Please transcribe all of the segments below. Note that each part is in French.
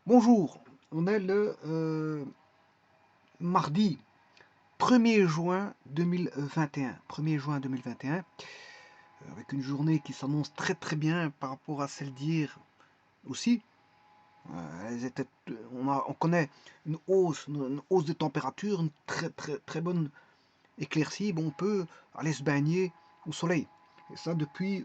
Bonjour, on est le mardi 1er juin 2021. 1er juin 2021, avec une journée qui s'annonce très bien par rapport à celle d'hier aussi. On connaît une hausse de température, une très bonne éclaircie. Bon, on peut aller se baigner au soleil. Et ça depuis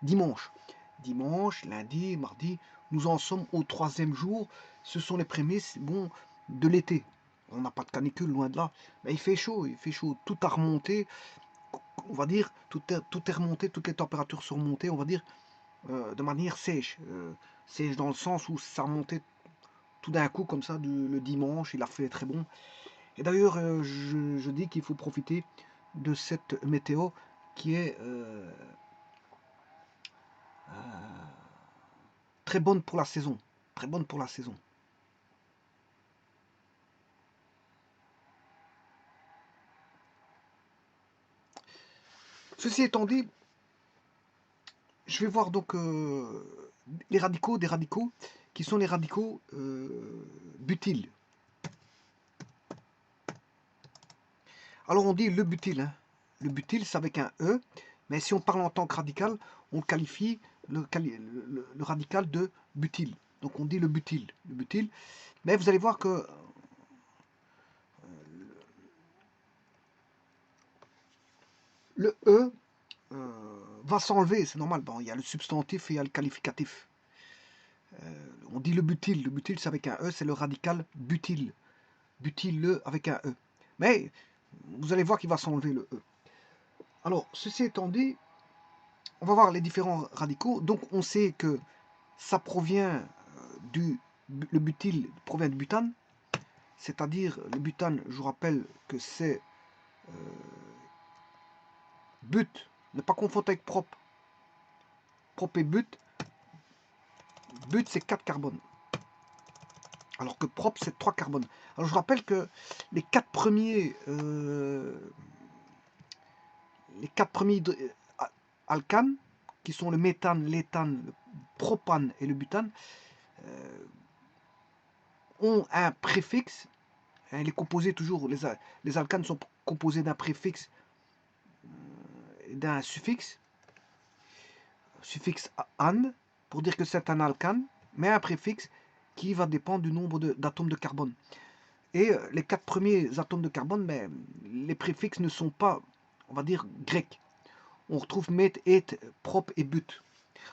dimanche. Dimanche, lundi, mardi, nous en sommes au 3e jour. Ce sont les prémices de l'été. On n'a pas de canicule, loin de là. Mais il fait chaud, Tout a remonté, on va dire, tout est remonté, toutes les températures sont remontées, on va dire, de manière sèche. Sèche dans le sens où ça remontait tout d'un coup, comme ça, le dimanche, il a fait très bon. Et d'ailleurs, je dis qu'il faut profiter de cette météo qui est très bonne pour la saison. Très bonne pour la saison. Ceci étant dit, je vais voir donc des radicaux, qui sont les radicaux butyles. Alors on dit le butyl, hein. Le butyl c'est avec un E, mais si on parle en tant que radical, on qualifie le radical de butyl. Donc on dit le butyl. Mais vous allez voir que le E va s'enlever, c'est normal. Bon, il y a le substantif et il y a le qualificatif. On dit le butyl. Le butyl, c'est avec un E, c'est le radical butyl. Butyl avec un E. Mais vous allez voir qu'il va s'enlever le E. Alors, ceci étant dit, on va voir les différents radicaux. Donc, on sait que ça provient le butyl provient du butane. C'est-à-dire, le butane, je vous rappelle que c'est but. Ne pas confondre avec prop. Prop et but. But, c'est 4 carbones. Alors que propre, c'est 3 carbones. Alors je rappelle que les 4 premiers, alcanes, qui sont le méthane, l'éthane, le propane et le butane, ont un préfixe. Les composés toujours, les alcanes sont composés d'un préfixe et d'un suffixe. Suffixe an, pour dire que c'est un alcane, mais un préfixe qui va dépendre du nombre d'atomes de carbone. Et les 4 premiers atomes de carbone, mais les préfixes ne sont pas, on va dire, grecs. On retrouve met, et, prop et but.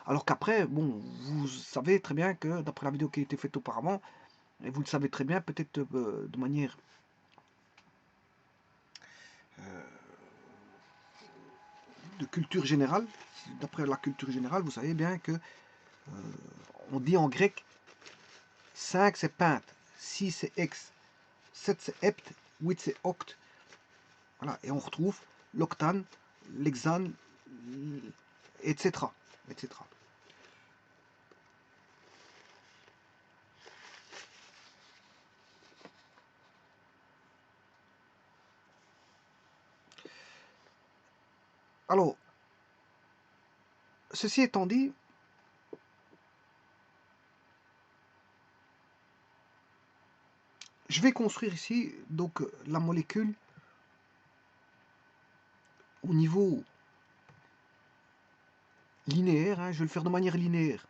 Alors qu'après, bon, vous savez très bien que, d'après la vidéo qui a été faite auparavant, et vous le savez très bien, peut-être de manière de culture générale, d'après la culture générale, vous savez bien que on dit en grec 5 c'est pente, 6 c'est hex, 7 c'est hept, 8 c'est octe. Voilà, et on retrouve l'octane, l'hexane, etc. etc. Alors, ceci étant dit, je vais construire ici donc la molécule au niveau linéaire, hein, je vais le faire de manière linéaire.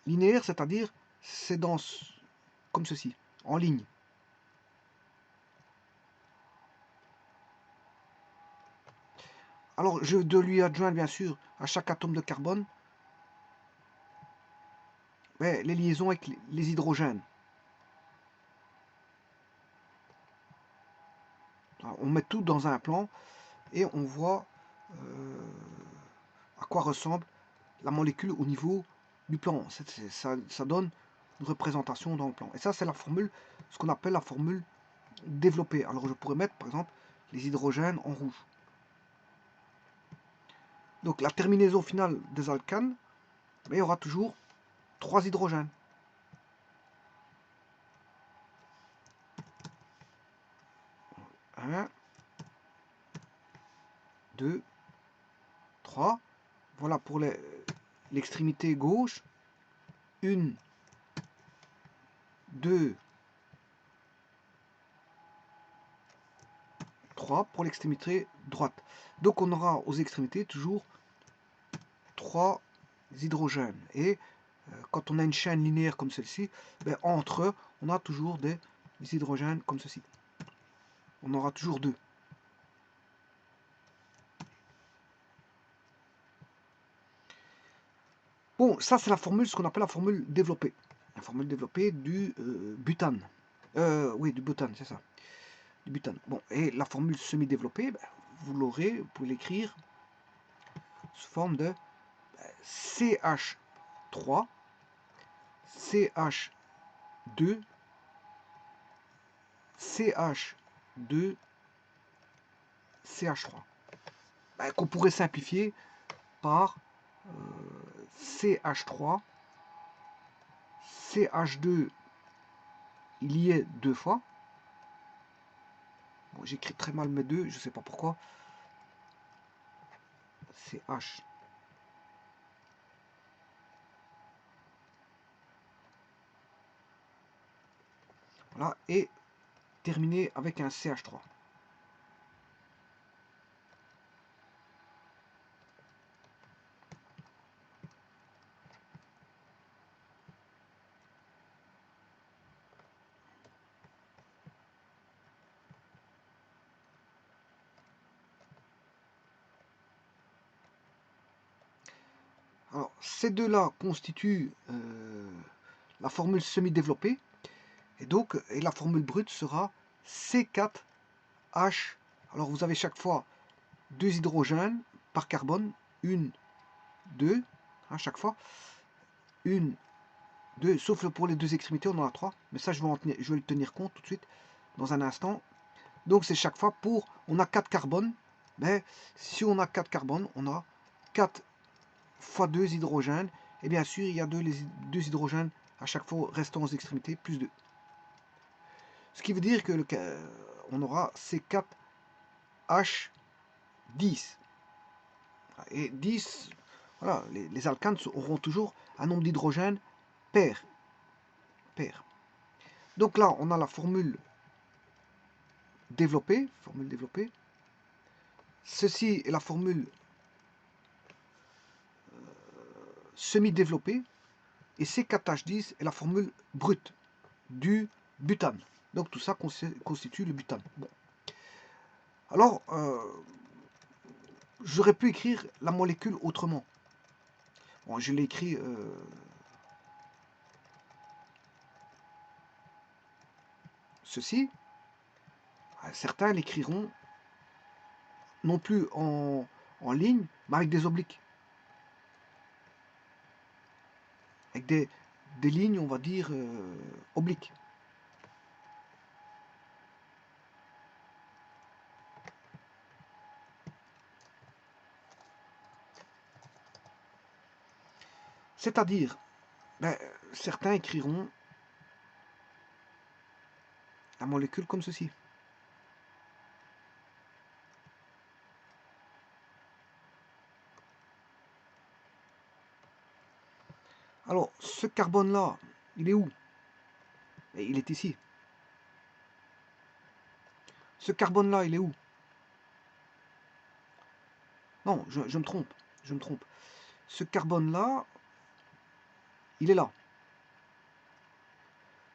Linéaire, c'est-à-dire, c'est comme ceci, en ligne. Alors, je dois lui adjoindre, bien sûr, à chaque atome de carbone, les liaisons avec les hydrogènes. Alors, on met tout dans un plan et on voit à quoi ressemble la molécule au niveau du plan. Ça donne une représentation dans le plan. Et ça, c'est la formule, ce qu'on appelle la formule développée. Alors, je pourrais mettre, par exemple, les hydrogènes en rouge. Donc, la terminaison finale des alcanes, mais il y aura toujours 3 hydrogènes. 1, 2, 3. Voilà pour les l'extrémité gauche, 1, 2, 3 pour l'extrémité droite. Donc on aura aux extrémités toujours 3 hydrogènes. Et quand on a une chaîne linéaire comme celle-ci, ben, entre eux, on a toujours des hydrogènes comme ceci. On aura toujours 2. Bon, ça c'est la formule, ce qu'on appelle la formule développée. La formule développée du butane. Oui, du butane, c'est ça. Du butane. Bon, et la formule semi-développée, ben, vous l'aurez, vous pouvez l'écrire sous forme de CH3, CH2, CH2, CH3. Ben, qu'on pourrait simplifier par CH3, CH2, il y est 2 fois. Bon, j'écris très mal mes deux, je ne sais pas pourquoi. CH. Voilà, et terminer avec un CH3. Alors, ces deux-là constituent la formule semi-développée, et donc et la formule brute sera C4H. Alors, vous avez chaque fois 2 hydrogènes par carbone, 1, 2, à chaque fois, 1, 2, sauf pour les deux extrémités, on en a 3, mais ça, je vais le tenir compte tout de suite, dans un instant. Donc, c'est chaque fois on a 4 carbones, mais si on a 4 carbones, on a 4 fois 2 hydrogènes, et bien sûr, il y a 2 hydrogènes à chaque fois restant aux extrémités, plus 2. Ce qui veut dire que on aura C4H10. Et 10, voilà, les alcanes auront toujours un nombre d'hydrogènes pair. Donc là, on a la formule développée. Ceci est la formule semi-développée. Et C4H10 est la formule brute du butane. Donc tout ça constitue le butane. Bon. Alors, j'aurais pu écrire la molécule autrement. Bon, je l'ai écrit ceci. Certains l'écriront non plus en ligne, mais avec des obliques. Avec des lignes, on va dire, obliques. C'est-à-dire, ben, certains écriront la molécule comme ceci. Alors, ce carbone-là, il est où? Et il est ici. Ce carbone-là, il est où? Non, je me trompe. Je me trompe. Ce carbone-là, il est là.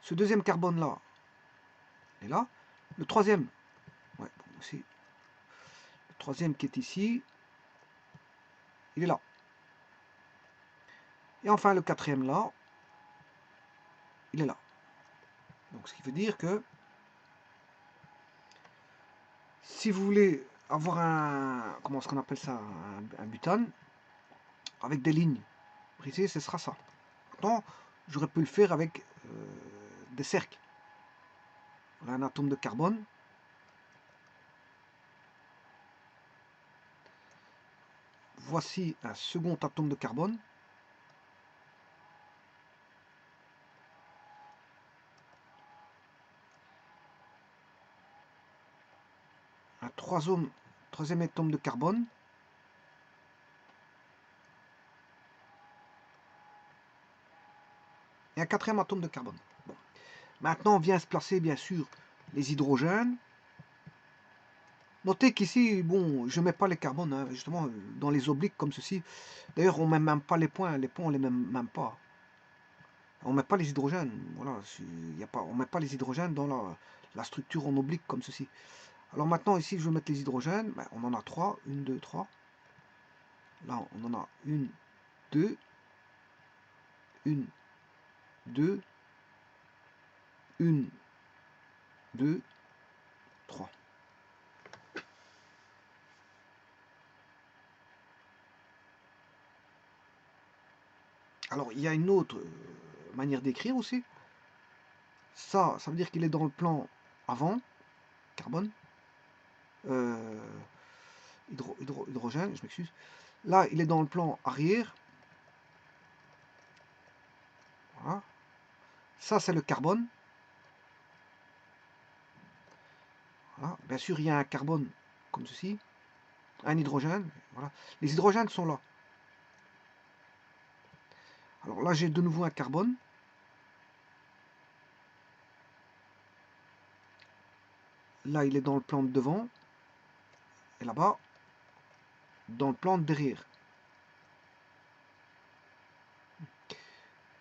Ce deuxième carbone-là, il est là. Le troisième, ouais, aussi. Le troisième qui est ici, il est là. Et enfin, le quatrième là, il est là. Donc, ce qui veut dire que si vous voulez avoir un, comment est-ce qu'on appelle ça, un butane, avec des lignes brisées, ce sera ça. Maintenant, j'aurais pu le faire avec des cercles. Voilà un atome de carbone. Voici un second atome de carbone. Un troisième atome de carbone. un quatrième atome de carbone. Bon. Maintenant vient se placer bien sûr les hydrogènes. Notez qu'ici, bon, je ne mets pas les carbones, hein, justement, dans les obliques comme ceci. D'ailleurs, on ne met même pas les points on ne les met même pas. On ne met pas les hydrogènes, voilà, on ne met pas les hydrogènes dans la structure en oblique comme ceci. Alors maintenant, ici, je vais mettre les hydrogènes, ben, on en a 3, 1, 2, 3. Là, on en a 1, 2, 1, 2, 1, 2, 3. Alors, il y a une autre manière d'écrire aussi. Ça veut dire qu'il est dans le plan avant, carbone, hydrogène, je m'excuse. Là, il est dans le plan arrière. Voilà. Ça, c'est le carbone. Voilà. Bien sûr, il y a un carbone comme ceci, un hydrogène. Voilà. Les hydrogènes sont là. Alors là, j'ai de nouveau un carbone. Là, il est dans le plan de devant. Et là-bas, dans le plan de derrière.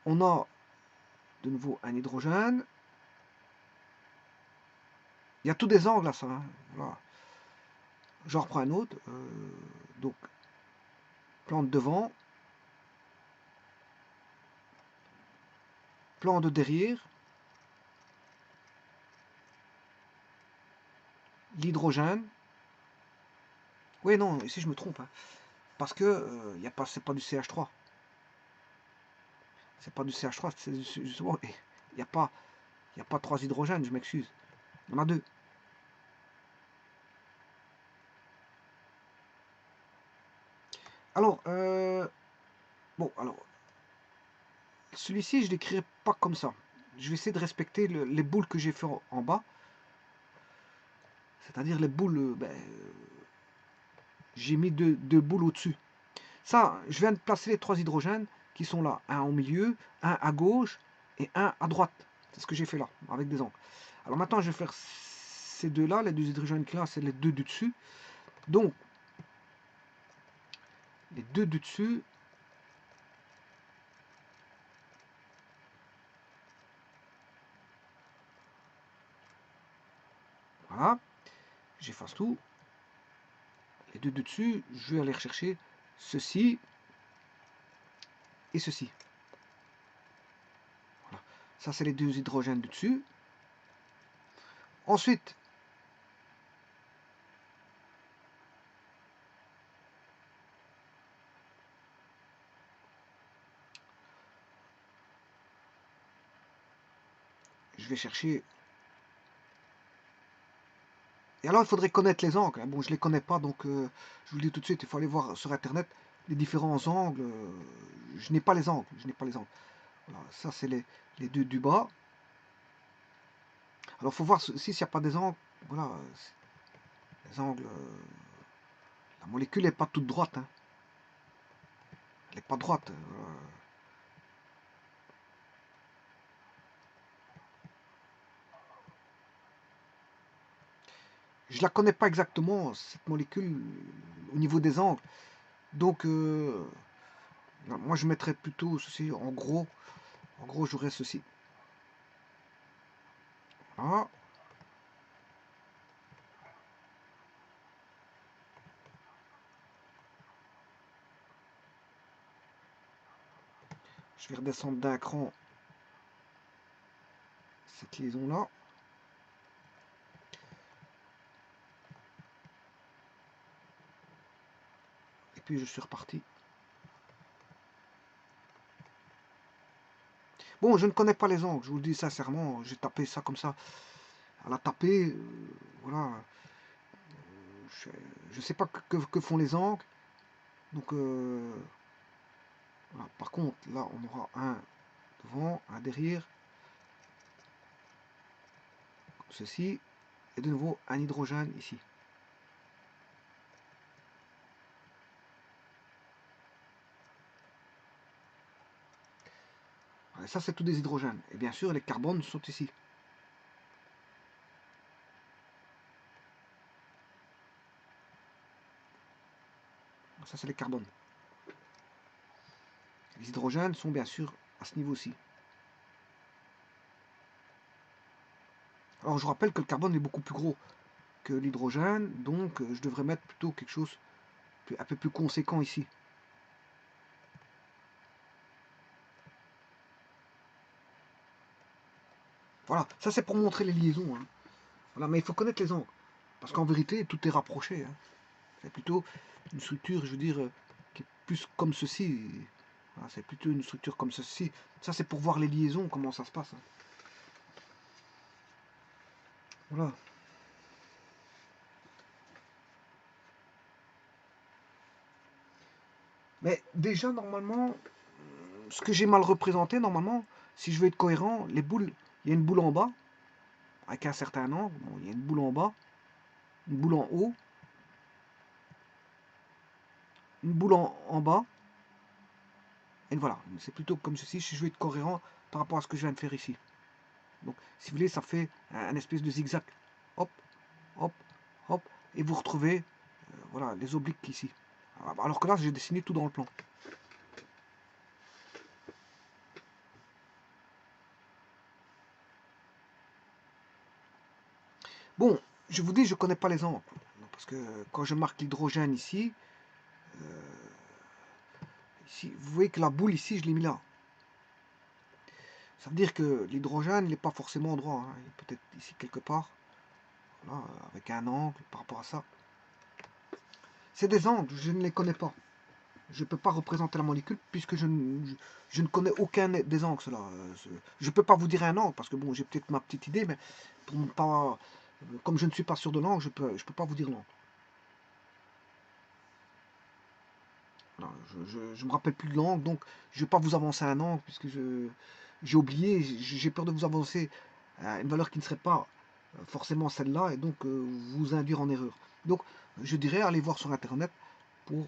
On a de nouveau un hydrogène. Il y a tous des angles à ça. Hein. Voilà. J'en reprends un autre. Donc, plan de devant. Plan de derrière. L'hydrogène. Oui, non, ici je me trompe. Hein. Parce que c'est pas du CH3. C'est pas du CH3, c'est justement, il n'y a pas 3 hydrogènes, je m'excuse. Il y en a 2. Alors, bon, alors, celui-ci, je ne l'écrirai pas comme ça. Je vais essayer de respecter les boules que j'ai fait en bas. C'est-à-dire les boules, j'ai mis deux boules au-dessus. Ça, je viens de placer les 3 hydrogènes qui sont là. Un au milieu, un à gauche et un à droite. C'est ce que j'ai fait là, avec des angles. Alors maintenant, je vais faire ces deux-là, les 2 hydrogènes qui là, c'est les 2 du dessus. Donc, les 2 du dessus, voilà, j'efface tout. Les 2 du dessus, je vais aller rechercher ceci et ceci. Voilà. Ça, c'est les 2 hydrogènes du dessus. Ensuite, je vais chercher. Et alors, il faudrait connaître les angles. Bon, je ne les connais pas, donc je vous le dis tout de suite, il faut aller voir sur Internet les différents angles. Je n'ai pas les angles. Je n'ai pas les angles. Voilà, ça, c'est les 2 du bas. Alors, il faut voir s'il n'y a pas des angles. Voilà, les angles. La molécule n'est pas toute droite. Hein. Elle n'est pas droite. Je la connais pas exactement, cette molécule, au niveau des angles. Donc, moi, je mettrais plutôt ceci en gros. En gros, j'aurais ceci. Voilà. Je vais redescendre d'un cran cette liaison-là. Et puis, je suis reparti. Bon, je ne connais pas les angles, je vous le dis sincèrement. J'ai tapé ça comme ça. À la taper, voilà. Je ne sais pas que font les angles. Donc, voilà. Par contre, là, on aura un devant, un derrière. Ceci. Et de nouveau, un hydrogène ici. Et ça, c'est tous des hydrogènes. Et bien sûr, les carbones sont ici. Ça, c'est les carbones. Les hydrogènes sont bien sûr à ce niveau-ci. Alors, je rappelle que le carbone est beaucoup plus gros que l'hydrogène, donc je devrais mettre plutôt quelque chose un peu plus conséquent ici. Voilà, ça c'est pour montrer les liaisons. Hein. Voilà, mais il faut connaître les angles. Parce qu'en vérité, tout est rapproché. Hein. C'est plutôt une structure, je veux dire, qui est plus comme ceci. Voilà, c'est plutôt une structure comme ceci. Ça c'est pour voir les liaisons, comment ça se passe. Hein. Voilà. Mais déjà, normalement, ce que j'ai mal représenté, normalement, si je veux être cohérent, les boules, il y a une boule en bas, avec un certain angle, bon, il y a une boule en bas, une boule en haut, une boule en bas, et voilà, c'est plutôt comme ceci, si je veux être cohérent par rapport à ce que je viens de faire ici. Donc, si vous voulez, ça fait un espèce de zigzag, hop, hop, hop, et vous retrouvez, voilà, les obliques ici. Alors que là, j'ai dessiné tout dans le plan. Bon, je vous dis, je ne connais pas les angles. Parce que quand je marque l'hydrogène ici, vous voyez que la boule ici, je l'ai mis là. Ça veut dire que l'hydrogène, il n'est pas forcément droit. Hein. Il est peut-être ici quelque part. Voilà, avec un angle par rapport à ça. C'est des angles, je ne les connais pas. Je ne peux pas représenter la molécule puisque je ne connais aucun des angles. Là. Je ne peux pas vous dire un angle parce que bon, j'ai peut-être ma petite idée, mais pour ne pas, comme je ne suis pas sûr de l'angle, je peux pas vous dire l'angle. Voilà, je me rappelle plus de l'angle, donc je ne vais pas vous avancer un angle puisque j'ai oublié, j'ai peur de vous avancer une valeur qui ne serait pas forcément celle-là et donc vous induire en erreur. Donc je dirais aller voir sur internet pour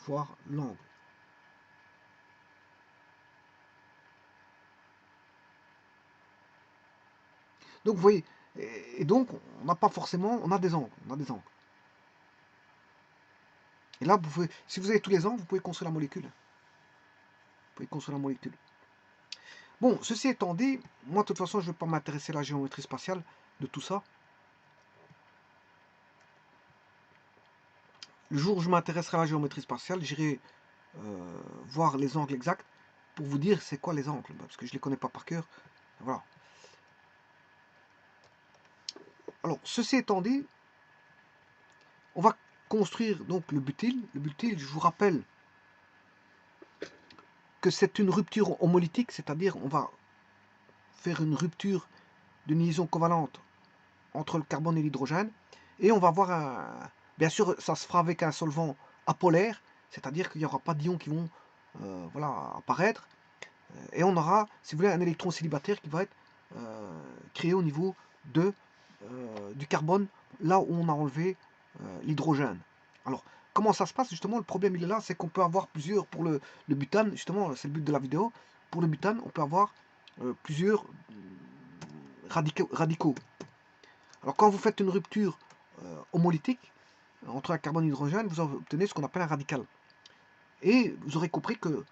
voir l'angle. Donc vous voyez, et donc on n'a pas forcément, on a des angles, Et là, vous pouvez, si vous avez tous les angles, vous pouvez construire la molécule. Vous pouvez construire la molécule. Bon, ceci étant dit, moi de toute façon je ne vais pas m'intéresser à la géométrie spatiale de tout ça. Le jour où je m'intéresserai à la géométrie spatiale, j'irai voir les angles exacts pour vous dire c'est quoi les angles, parce que je ne les connais pas par cœur. Voilà. Alors, ceci étant dit, on va construire donc le butyl. Le butyl, je vous rappelle que c'est une rupture homolytique, c'est-à-dire on va faire une rupture d'une liaison covalente entre le carbone et l'hydrogène, et on va avoir un... Bien sûr, ça se fera avec un solvant apolaire, c'est-à-dire qu'il n'y aura pas d'ions qui vont voilà, apparaître, et on aura, si vous voulez, un électron célibataire qui va être créé au niveau du carbone, là où on a enlevé l'hydrogène. Alors, comment ça se passe justement? Le problème il est là, c'est qu'on peut avoir plusieurs, pour le butane, justement, c'est le but de la vidéo, pour le butane, on peut avoir plusieurs radicaux. Alors quand vous faites une rupture homolytique entre un carbone et l'hydrogène, vous obtenez ce qu'on appelle un radical. Et vous aurez compris que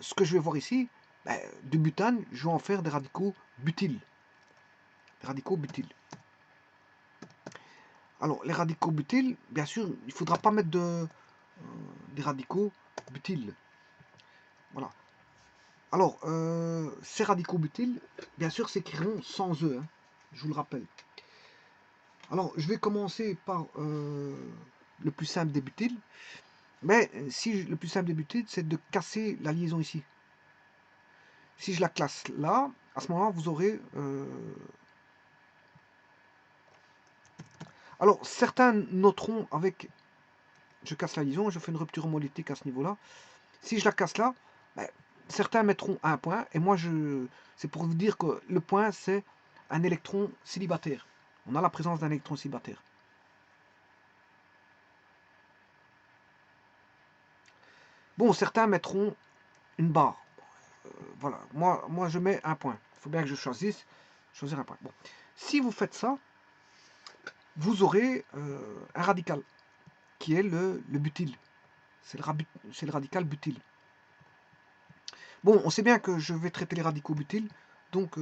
ce que je vais voir ici, ben, du butane, je vais en faire des radicaux butyles. Des radicaux butyles. Alors, les radicaux butyles, bien sûr, il ne faudra pas mettre des radicaux butyles. Voilà. Alors, ces radicaux butyles, bien sûr, s'écriront sans E, hein, je vous le rappelle. Alors, je vais commencer par le plus simple des butyles. Mais si le plus simple des butyles, c'est de casser la liaison ici. Si je la classe là, à ce moment-là, vous aurez... Alors, certains noteront avec... Je casse la liaison, je fais une rupture homolytique à ce niveau-là. Si je la casse là, ben, certains mettront un point, et moi, c'est pour vous dire que le point, c'est un électron célibataire. On a la présence d'un électron célibataire. Bon, certains mettront une barre. voilà, moi je mets un point. Il faut bien que je choisisse, choisir un point. Bon. Si vous faites ça, vous aurez un radical, qui est le butyl. C'est le radical butyl. Bon, on sait bien que je vais traiter les radicaux butyl, donc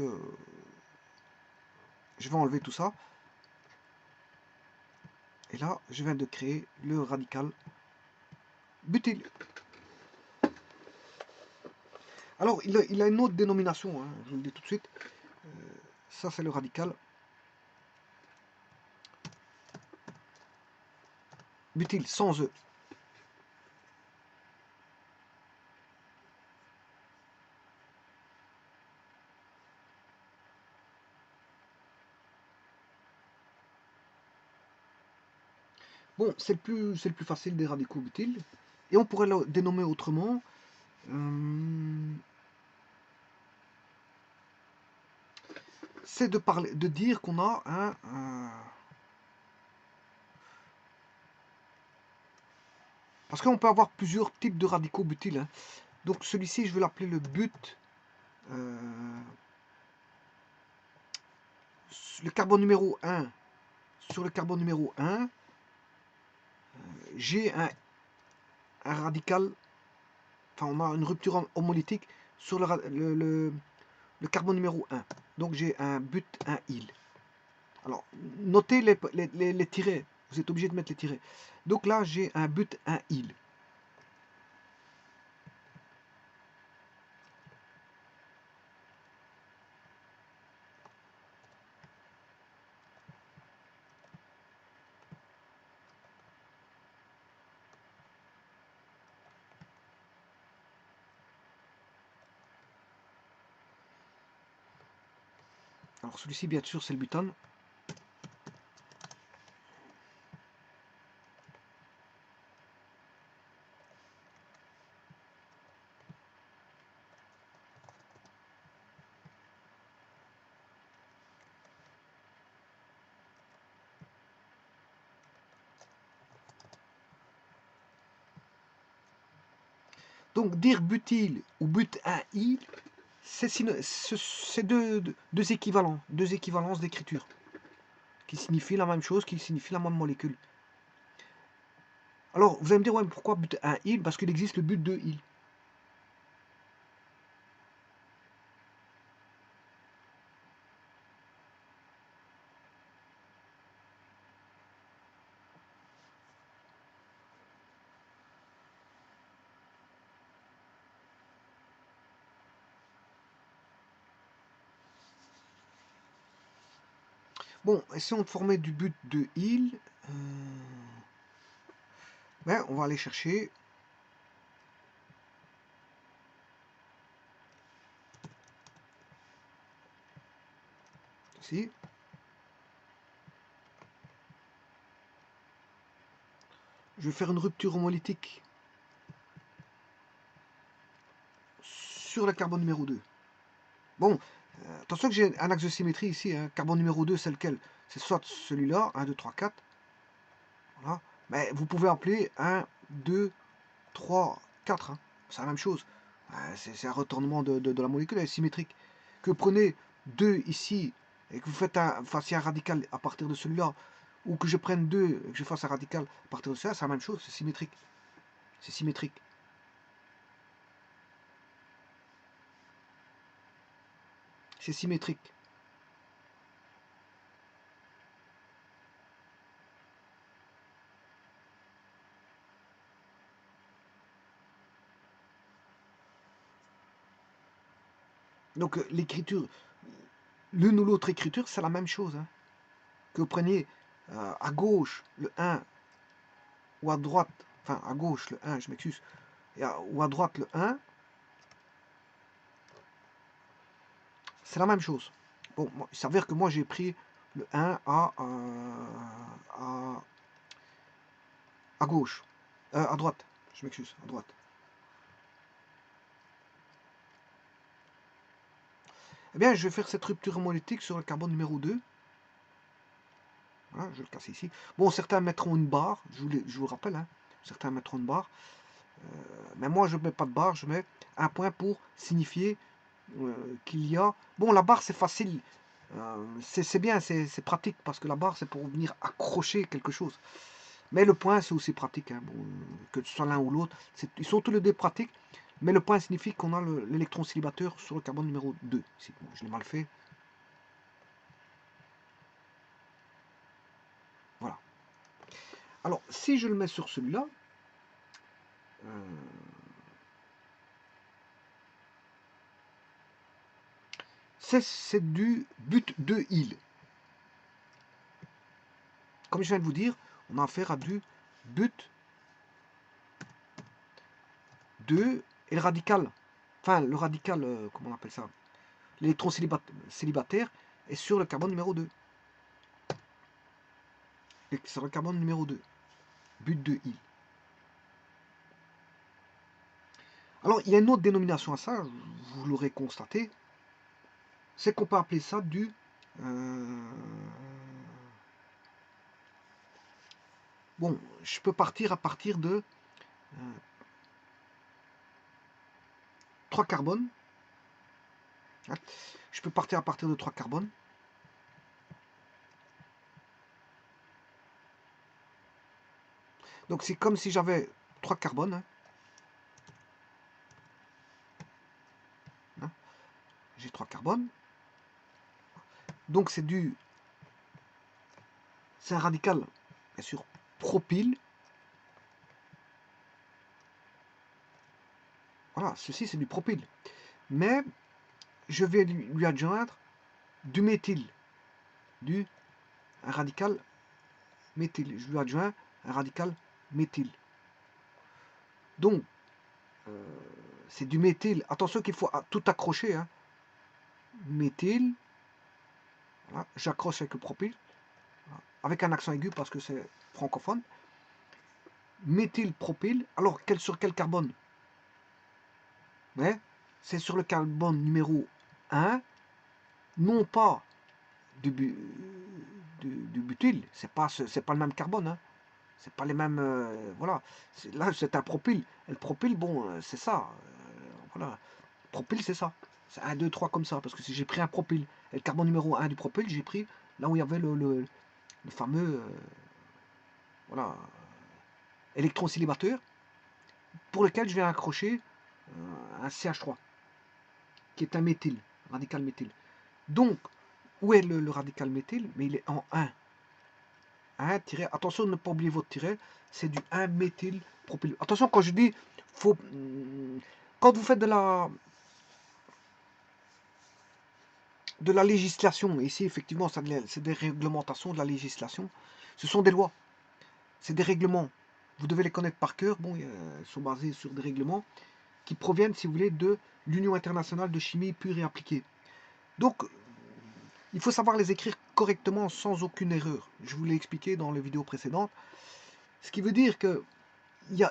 je vais enlever tout ça. Et là, je viens de créer le radical butyl. Alors, il a une autre dénomination, hein, je vous le dis tout de suite. Ça, c'est le radical butyl, sans E. Bon, c'est le plus facile des radicaux butyl. Et on pourrait le dénommer autrement. C'est de dire qu'on a parce qu'on peut avoir plusieurs types de radicaux butyl. Hein. Donc celui-ci, je vais l'appeler le but. Le carbone numéro 1. Sur le carbone numéro 1, j'ai un radical, enfin on a une rupture homolytique sur le carbone numéro 1. Donc j'ai un but, un il. Alors, notez les tirets. Vous êtes obligé de mettre les tirets. Donc là, j'ai un but, un il. Alors celui-ci, bien sûr, c'est le butane. Donc dire butyl ou but-1-il, c'est deux équivalents, deux équivalences d'écriture qui signifient la même chose, qui signifient la même molécule. Alors, vous allez me dire, ouais, mais pourquoi but-1-il? Parce qu'il existe le but-2-il. Bon, essayons de former du but-2-il. Ben, on va aller chercher. Ici. Je vais faire une rupture homolytique sur le carbone numéro 2. Bon, attention que j'ai un axe de symétrie ici. Hein. Carbone numéro 2, c'est lequel? C'est soit celui-là, 1, 2, 3, 4. Voilà. Mais vous pouvez appeler 1, 2, 3, 4. Hein. C'est la même chose. C'est un retournement de la molécule, elle est symétrique. Que vous prenez 2 ici et que vous fassiez un radical à partir de celui-là, ou que je prenne 2 et que je fasse un radical à partir de celui-là, c'est la même chose, c'est symétrique. C'est symétrique. C'est symétrique. Donc l'écriture, l'une ou l'autre écriture, c'est la même chose. Hein. Que vous preniez à gauche le 1 ou à droite, enfin à gauche le 1, je m'excuse, ou à droite le 1, c'est la même chose. Bon, il s'avère que moi j'ai pris le 1 à gauche, à droite, je m'excuse, à droite. Eh bien, je vais faire cette rupture homolytique sur le carbone numéro 2. Voilà, je vais le casser ici. Bon, certains mettront une barre, je vous le rappelle, hein, certains mettront une barre. Mais moi, je ne mets pas de barre, je mets un point pour signifier qu'il y a. Bon, la barre, c'est facile. C'est bien, c'est pratique, parce que la barre, c'est pour venir accrocher quelque chose. Mais le point, c'est aussi pratique. Hein. Bon, que ce soit l'un ou l'autre, ils sont tous les deux pratiques. Mais le point signifie qu'on a l'électron célibataire sur le carbone numéro 2. Ici. Bon, je l'ai mal fait. Voilà. Alors, si je le mets sur celui-là, c'est du but 2 il. Comme je viens de vous dire, on a affaire à du but 2 et le radical. Enfin, le radical, comment on appelle ça? L'électron célibataire est sur le carbone numéro 2. Et sur le carbone numéro 2. But 2 il. Alors, il y a une autre dénomination à ça, vous l'aurez constaté. C'est qu'on peut appeler ça du... bon, je peux partir à partir de 3 carbones. Je peux partir à partir de 3 carbones. Donc c'est comme si j'avais 3 carbones. Hein. J'ai 3 carbones. Donc c'est un radical, bien sûr, propyle. Voilà, ceci c'est du propyle. Mais je vais lui adjoindre du méthyle. Un radical méthyle. Je lui adjoins un radical méthyle. Donc, c'est du méthyle. Attention qu'il faut tout accrocher. Hein. Méthyle. Voilà. J'accroche avec le propyle. Voilà. Avec un accent aigu parce que c'est francophone. Méthylpropyle. Alors, sur quel carbone? Ouais, c'est sur le carbone numéro 1. Non pas du butyl. C'est pas le même carbone. Hein. C'est pas les mêmes. Voilà. Là, c'est un propyle. Et le propyle, bon, c'est ça. Voilà. Propyle, c'est ça. C'est 1, 2, 3 comme ça. Parce que si j'ai pris un propyle, et le carbone numéro 1 du propyle, j'ai pris là où il y avait le fameux voilà, électron célibataire, pour lequel je vais accrocher un CH3, qui est un méthyle, radical méthyle. Donc, où est le radical méthyle? Mais il est en 1. 1 tiret, attention de ne pas oublier votre tiret, c'est du 1 méthylpropyle. Attention, quand je dis, quand vous faites de la législation, ici effectivement c'est des réglementations de la législation, ce sont des lois, c'est des règlements, vous devez les connaître par cœur, bon, ils sont basés sur des règlements qui proviennent, si vous voulez, de l'Union internationale de chimie pure et appliquée. Donc, il faut savoir les écrire correctement sans aucune erreur. Je vous l'ai expliqué dans les vidéos précédentes. Ce qui veut dire que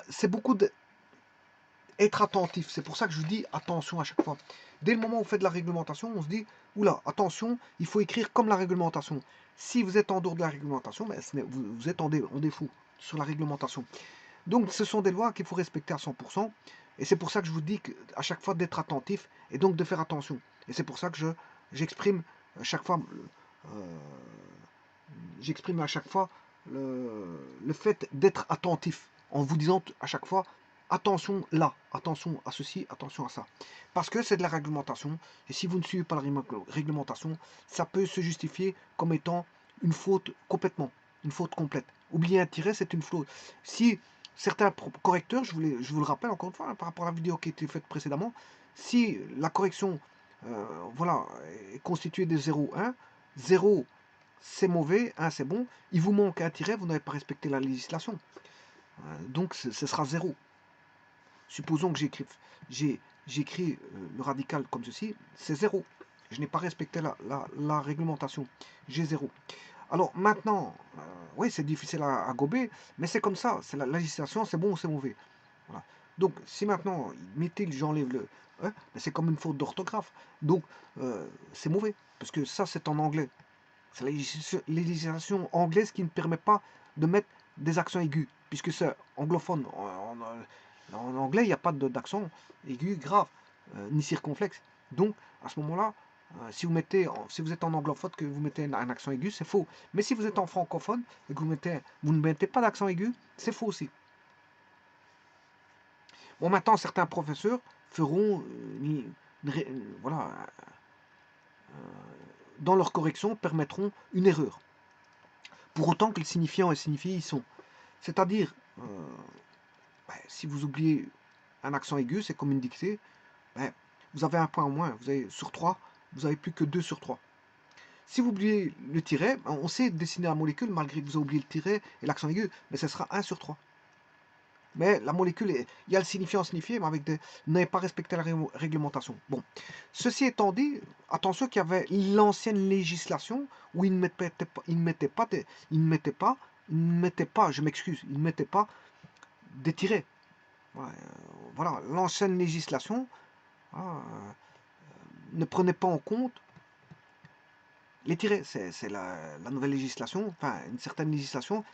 c'est beaucoup d'être attentif. C'est pour ça que je vous dis attention à chaque fois. Dès le moment où vous faites de la réglementation, on se dit, oula, attention, il faut écrire comme la réglementation. Si vous êtes en dehors de la réglementation, ben, vous êtes en défaut sur la réglementation. Donc ce sont des lois qu'il faut respecter à 100%. Et c'est pour ça que je vous dis à chaque fois d'être attentif et donc de faire attention. Et c'est pour ça que j'exprime à chaque fois le fait d'être attentif en vous disant à chaque fois attention là, attention à ceci, attention à ça. Parce que c'est de la réglementation et si vous ne suivez pas la réglementation, ça peut se justifier comme étant une faute complètement, une faute complète. Oublier un tiret, c'est une faute. Si certains correcteurs, je vous le rappelle encore une fois, hein, par rapport à la vidéo qui a été faite précédemment, si la correction voilà, est constituée de 0, 1, 0 c'est mauvais, 1 c'est bon, il vous manque un tiret, vous n'avez pas respecté la législation. Donc ce sera 0. Supposons que j'écris le radical comme ceci, c'est 0. Je n'ai pas respecté la réglementation, j'ai 0. Alors maintenant, oui, c'est difficile à gober, mais c'est comme ça, c'est la législation, c'est bon ou c'est mauvais. Voilà. Donc, si maintenant, méthyle, j'enlève le... Hein, c'est comme une faute d'orthographe. Donc, c'est mauvais, parce que ça, c'est en anglais. C'est la législation anglaise qui ne permet pas de mettre des accents aigus, puisque c'est anglophone. En anglais, il n'y a pas d'accent aigu grave, ni circonflexe. Donc, à ce moment-là, si vous êtes en anglophone que vous mettez un accent aigu, c'est faux. Mais si vous êtes en francophone et que vous ne mettez pas d'accent aigu, c'est faux aussi. Bon, maintenant, certains professeurs feront, voilà, dans leur correction, permettront une erreur. Pour autant que le signifiant et signifié y sont. C'est-à-dire, si vous oubliez un accent aigu, c'est comme une dictée, vous avez un point en moins. Vous avez sur 3, vous n'avez plus que 2 sur 3. Si vous oubliez le tiret, on sait dessiner la molécule malgré que vous avez oublié le tiret et l'accent aigu, mais ce sera 1 sur 3. Mais la molécule, il y a le signifiant signifié, mais avec vous n'avez pas respecté la réglementation. Bon, ceci étant dit, attention qu'il y avait l'ancienne législation où ils ne mettaient pas, je m'excuse, ils ne mettaient pas des tirets. Voilà, l'ancienne législation ne prenait pas en compte les tirets. C'est la nouvelle législation, enfin une certaine législation.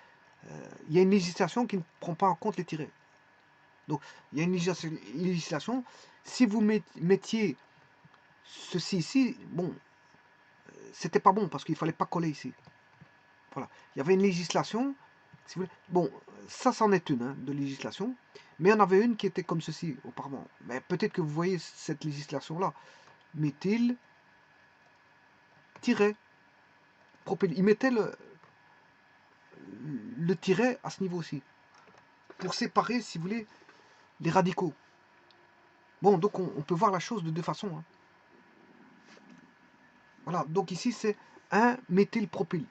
Il y a une législation qui ne prend pas en compte les tirets. Donc, il y a une législation. Si vous mettiez ceci ici, bon, c'était pas bon parce qu'il fallait pas coller ici. Voilà. Il y avait une législation. Si vous voulez. Bon, ça, c'en est une de législation. Mais il y en avait une qui était comme ceci auparavant. Mais peut-être que vous voyez cette législation-là. Méthyle, tiret, propyl. Il mettait le tiret à ce niveau-ci. Pour séparer, si vous voulez, les radicaux. Bon, donc on peut voir la chose de deux façons. Voilà, donc ici c'est 1-méthylpropyl.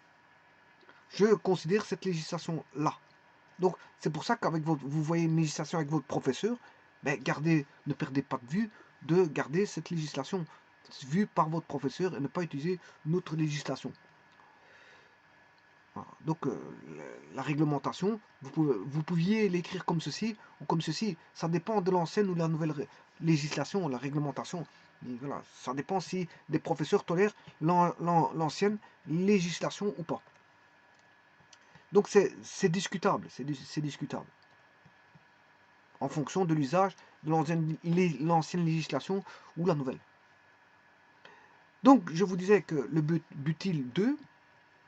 Je considère cette législation-là. Donc c'est pour ça qu'avec vous voyez une législation avec votre professeur, ben, ne perdez pas de vue de garder cette législation vue par votre professeur et ne pas utiliser notre législation. Voilà. Donc la réglementation, vous pouviez l'écrire comme ceci ou comme ceci. Ça dépend de l'ancienne ou de la nouvelle législation, la réglementation. Et voilà, ça dépend si des professeurs tolèrent l'ancienne législation ou pas. Donc c'est discutable, c'est discutable. En fonction de l'usage de l'ancienne législation ou la nouvelle. Donc je vous disais que le butyl 2,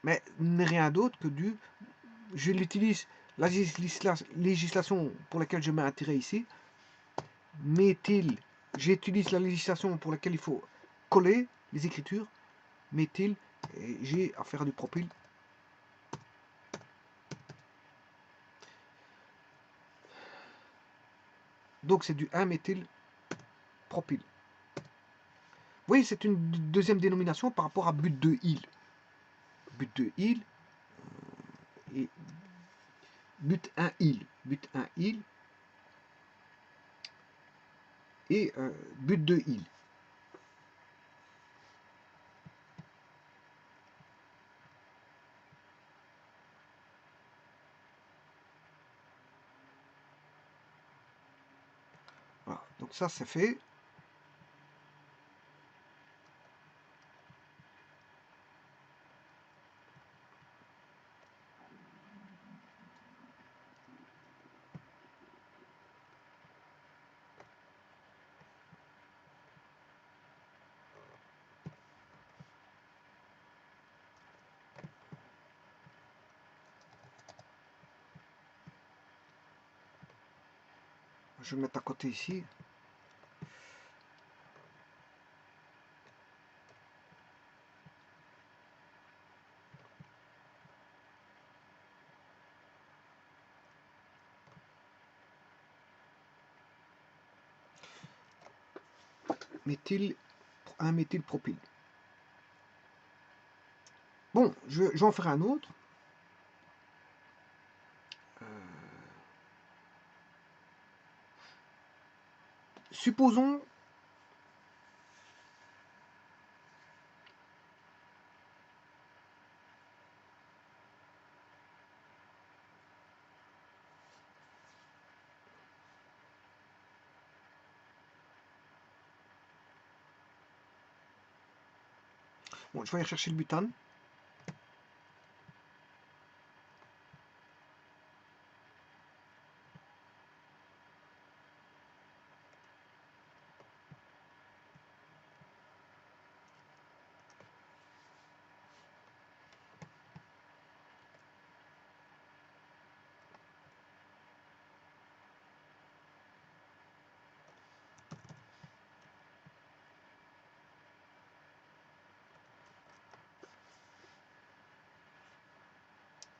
mais n'est rien d'autre que je l'utilise, la législation pour laquelle je mets un tiret ici, méthyle, j'utilise la législation pour laquelle il faut coller les écritures, méthyle, et j'ai à faire du propyl. Donc c'est du 1-méthylpropyl. Vous voyez, c'est une deuxième dénomination par rapport à but de il. But de il et but 1 il. But 1 il et but de il. Voilà, donc ça c'est fait. Je vais mettre à côté ici. Un méthylpropyl. Bon, je vais en faire un autre. Supposons bon, je vais aller chercher le butane.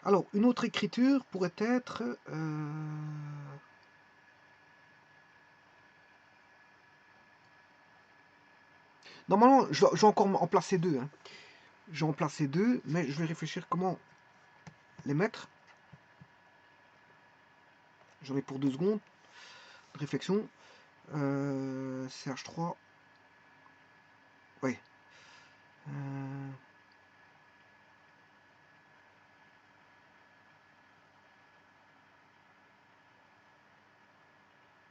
Alors, une autre écriture pourrait être... Normalement, je vais encore en placer deux. Hein. Je vais en placer deux, mais je vais réfléchir comment les mettre. J'en ai pour 2 secondes de réflexion. CH3. Oui.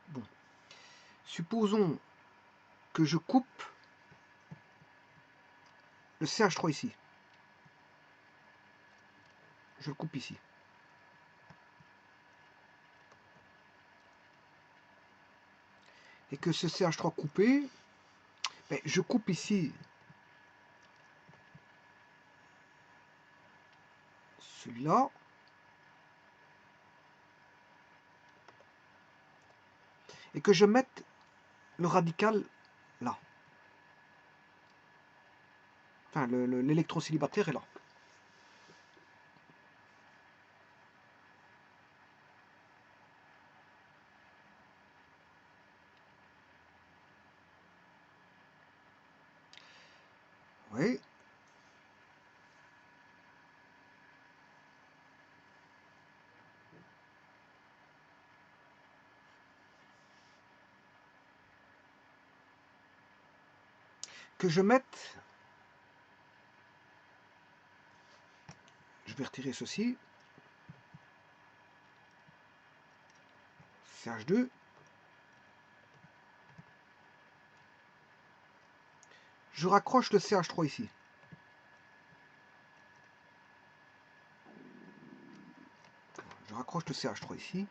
Bon. Supposons que je coupe le CH3 ici. Je le coupe ici. Et que ce CH3 coupé, ben, je coupe ici celui-là. Et que je mette le radical là. Enfin, l'électron célibataire est là. Oui. Que je mette... Je vais retirer ceci. CH2. Je raccroche le CH3 ici. Je raccroche le CH3 ici.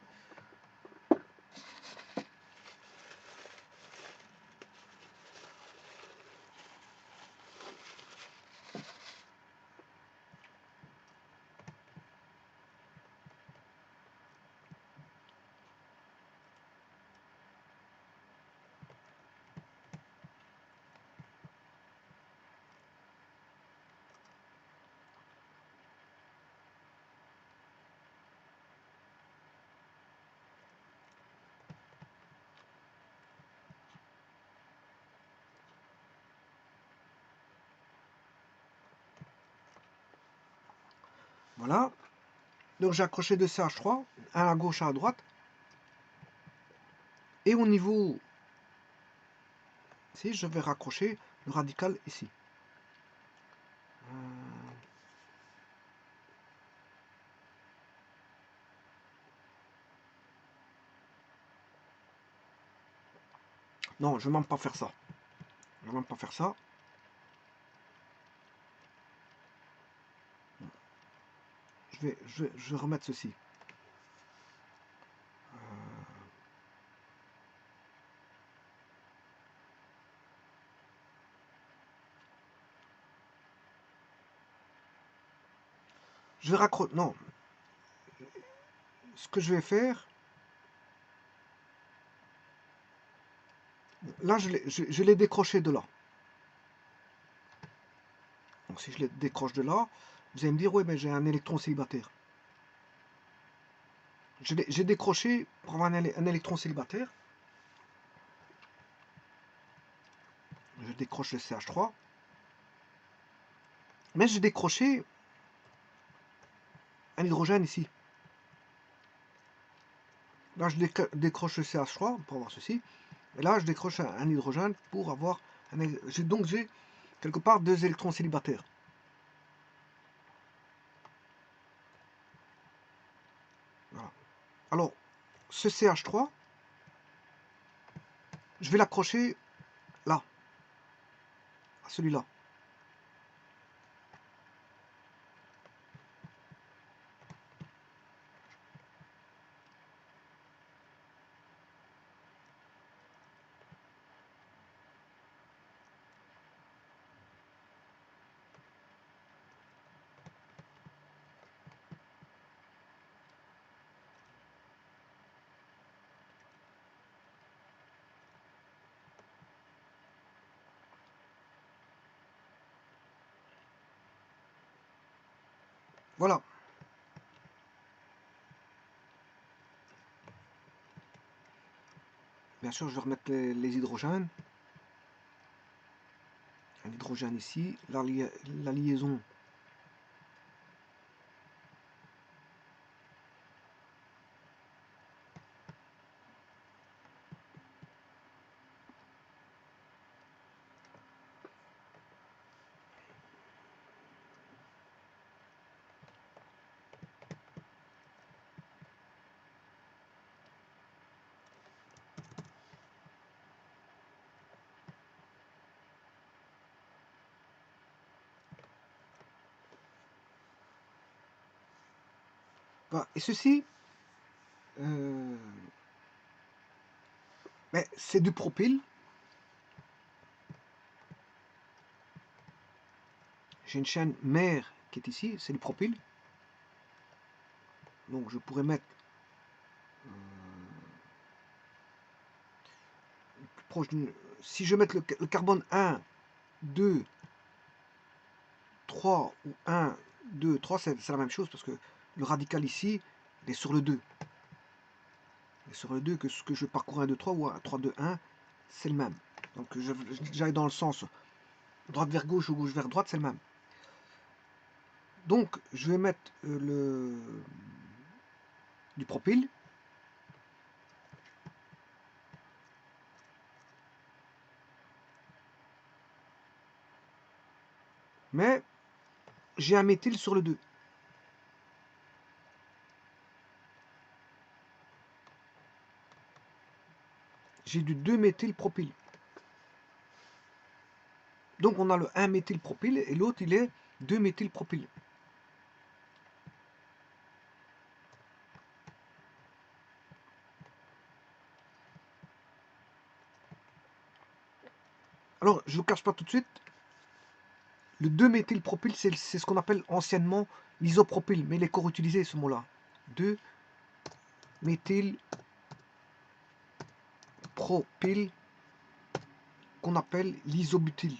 Voilà. Donc j'ai accroché deux CH3, un à gauche, un à droite. Et au niveau ici, je vais raccrocher le radical ici. Non, je ne vais même pas faire ça. Je ne vais même pas faire ça. Je vais remettre ceci. Je vais raccrocher... Non. Ce que je vais faire... Là, je l'ai décroché de là. Donc si je les décroche de là, vous allez me dire, oui, mais j'ai un électron célibataire. J'ai décroché pour avoir un électron célibataire. Je décroche le CH3. Mais j'ai décroché un hydrogène ici. Là, je décroche le CH3 pour avoir ceci. Et là, je décroche un hydrogène pour avoir... Donc j'ai quelque part 2 électrons célibataires. Voilà. Alors, ce CH3, je vais l'accrocher là, à celui-là. Voilà. Bien sûr, je vais remettre les hydrogènes. Un hydrogène ici, la liaison. Voilà. Et ceci, c'est du propyle. J'ai une chaîne mère qui est ici, c'est du propyle. Donc je pourrais mettre plus proche si je mets le carbone 1, 2, 3 ou 1, 2, 3, c'est la même chose parce que le radical ici, il est sur le 2. Il est sur le 2 que ce que je parcours 1, 2, 3 ou 1, 3, 2, 1, c'est le même. Donc j'aille dans le sens droite vers gauche ou gauche vers droite, c'est le même. Donc je vais mettre du propyle. Mais j'ai un méthyle sur le 2. J'ai du 2-méthylpropyle. Donc on a le 1-méthylpropyle et l'autre il est 2-méthylpropyle. Alors je ne vous cache pas tout de suite, le 2-méthylpropyle c'est ce qu'on appelle anciennement l'isopropyle, mais il est encore utilisé ce mot-là. 2-méthylpropyle qu'on appelle l'isobutyle.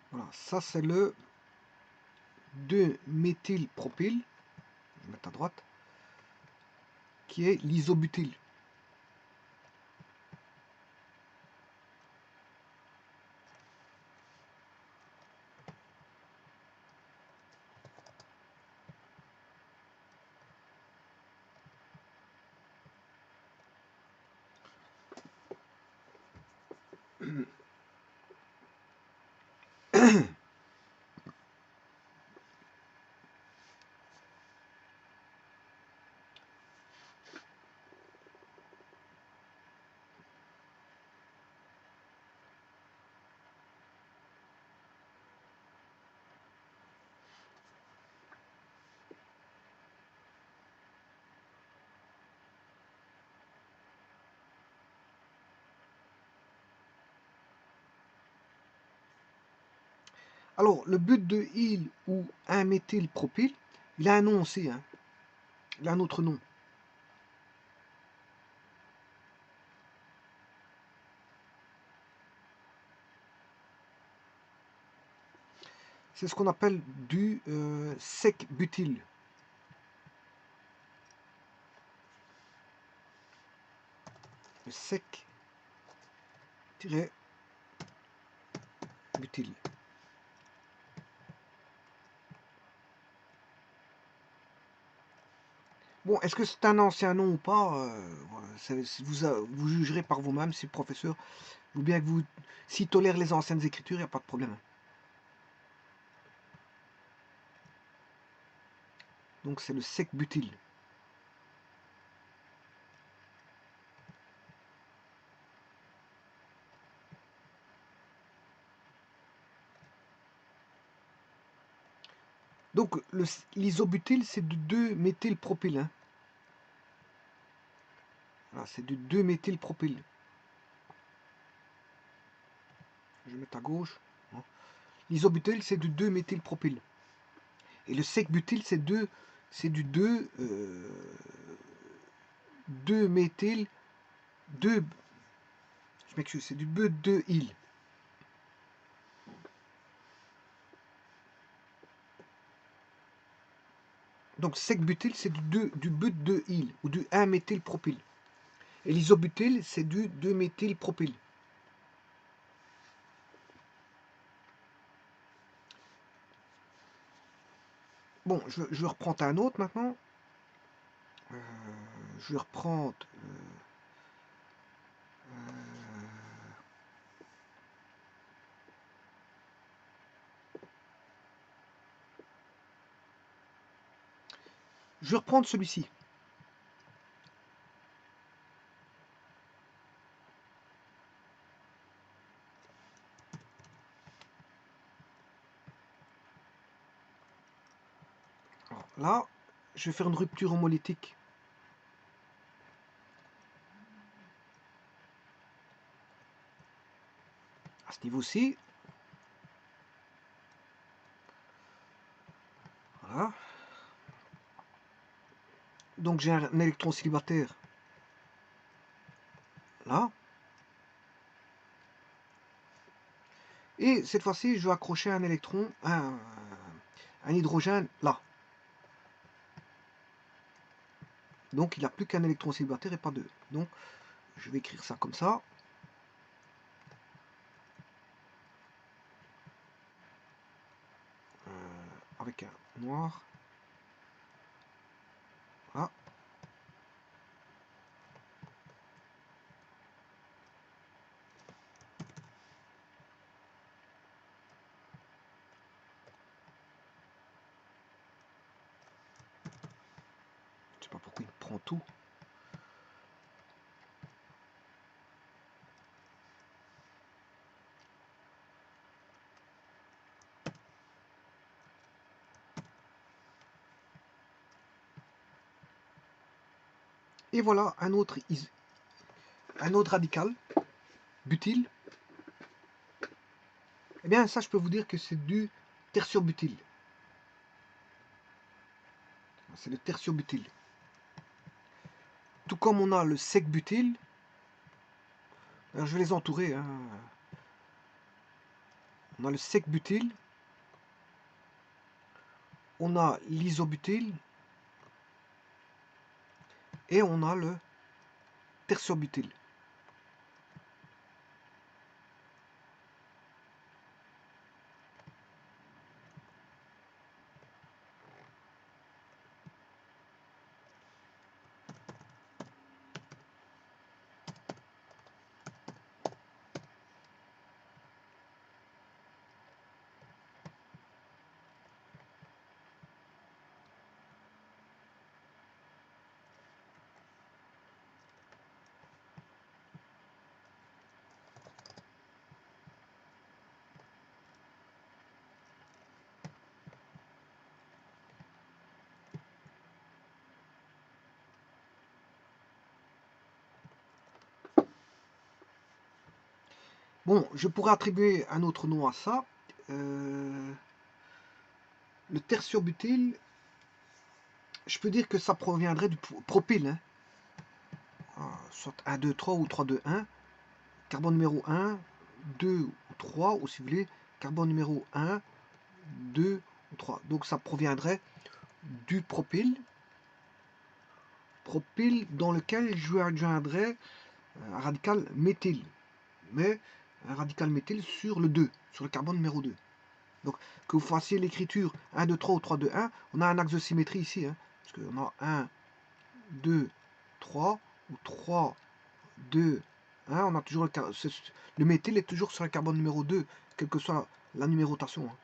Voilà, ça c'est le 2-méthylpropyle, je vais mettre à droite, qui est l'isobutyle. Alors, le but de il ou 1-méthylpropyle, il a un nom aussi, hein. Il a un autre nom. C'est ce qu'on appelle du sec-butyl. Le sec-butyl. Bon, est-ce que c'est un ancien nom ou pas, voilà, vous jugerez par vous-même si le professeur, ou bien que s'il tolère les anciennes écritures, il n'y a pas de problème. Donc c'est le sec-butyl. Donc l'isobutyl, c'est du 2-méthylpropyle, hein. Voilà, c'est du 2-méthylpropyle. Je vais mettre à gauche. L'isobutyl, c'est du 2-méthylpropyle. Et le sec-butyl, c'est du 2-méthyl, 2, je m'excuse, c'est du but-2-il. Donc sec-butyl, c'est du but-2-il, ou du 1-méthylpropyle. Et l'isobutyl, c'est du 2-méthylpropyle. Bon, je vais reprendre un autre maintenant. Je vais reprendre... je vais reprendre celui-ci. Là, je vais faire une rupture homolytique. À ce niveau-ci. Voilà. Donc j'ai un électron célibataire là. Et cette fois-ci, je vais accrocher un électron, un hydrogène là. Donc il n'y a plus qu'un électron célibataire et pas deux. Donc je vais écrire ça comme ça. Avec un noir. Voilà. Je sais pas pourquoi il prend tout. Et voilà un autre radical, butyl. Eh bien ça, je peux vous dire que c'est du tertiobutyl. C'est le tertiobutyl. Tout comme on a le sec-butyl. Je vais les entourer. Hein. On a le sec-butyl. On a l'isobutyl. Et on a le tertiobutyl. Bon, je pourrais attribuer un autre nom à ça. Le tertiobutyl, je peux dire que ça proviendrait du propyle. Hein. Soit 1, 2, 3 ou 3, 2, 1. Carbone numéro 1, 2 ou 3, ou si vous voulez, carbone numéro 1, 2 ou 3. Donc ça proviendrait du propyle. Propyle dans lequel je adjoindrais un radical méthyle. Mais un radical méthyle sur le 2, sur le carbone numéro 2. Donc, que vous fassiez l'écriture 1, 2, 3 ou 3, 2, 1, on a un axe de symétrie ici. Hein, parce qu'on a 1, 2, 3 ou 3, 2, 1. On a toujours le méthyle est toujours sur le carbone numéro 2, quelle que soit la numérotation. Hein,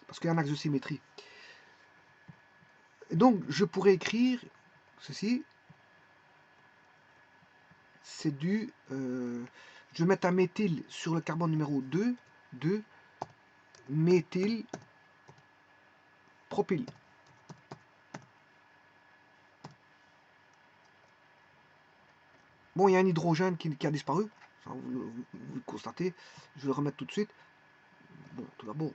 parce qu'il y a un axe de symétrie. Et donc, je pourrais écrire ceci. C'est du... je vais mettre un méthyle sur le carbone numéro 2, 2, méthyle propyle. Bon, il y a un hydrogène qui a disparu. Ça, vous le constatez. Je vais le remettre tout de suite. Bon, tout d'abord,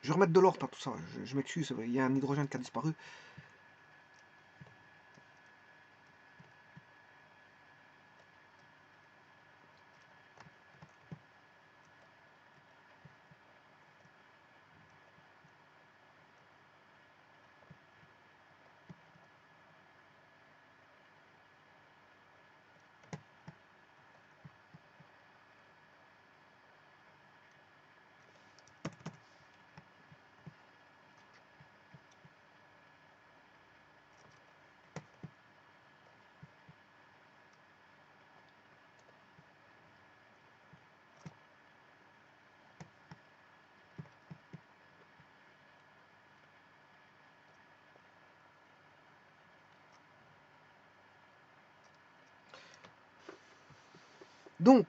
je vais remettre de l'ordre à tout ça. Je m'excuse, il y a un hydrogène qui a disparu. Donc,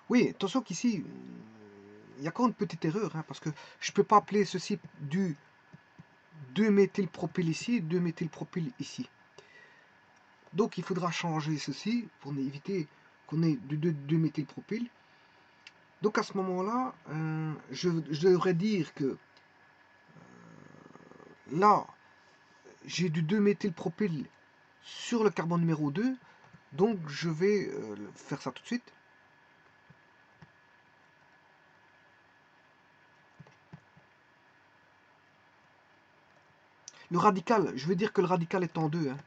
oui, attention qu'ici, il y a encore une petite erreur, hein, parce que je ne peux pas appeler ceci du 2-méthylpropyl ici, 2-méthylpropyl ici. Donc, il faudra changer ceci pour éviter qu'on ait du 2-méthylpropyl. Donc, à ce moment-là, je devrais dire que là, j'ai du 2-méthylpropyl sur le carbone numéro 2, donc je vais faire ça tout de suite. Le radical, je veux dire que le radical est en 2. Hein.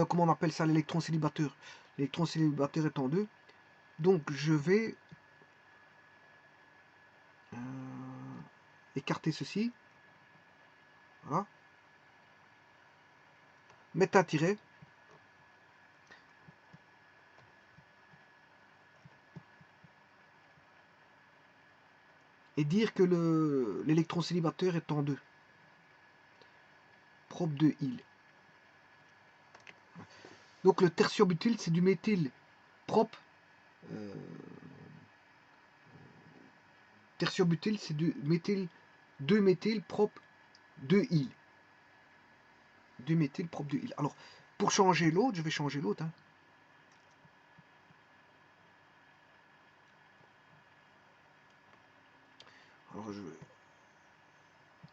Comment on appelle ça, l'électron célibataire. L'électron célibataire est en 2. Donc je vais écarter ceci. Voilà. Mettre un tiret. Et dire que l'électron célibataire est en 2. Propre de il. Donc le tertiobutyle, c'est du méthyle propre. Tertiobutyle, c'est du méthyle 2-méthyle propre 2-il. 2-méthyle propre 2-il. Alors, pour changer l'autre, je vais changer l'autre. Hein. Alors,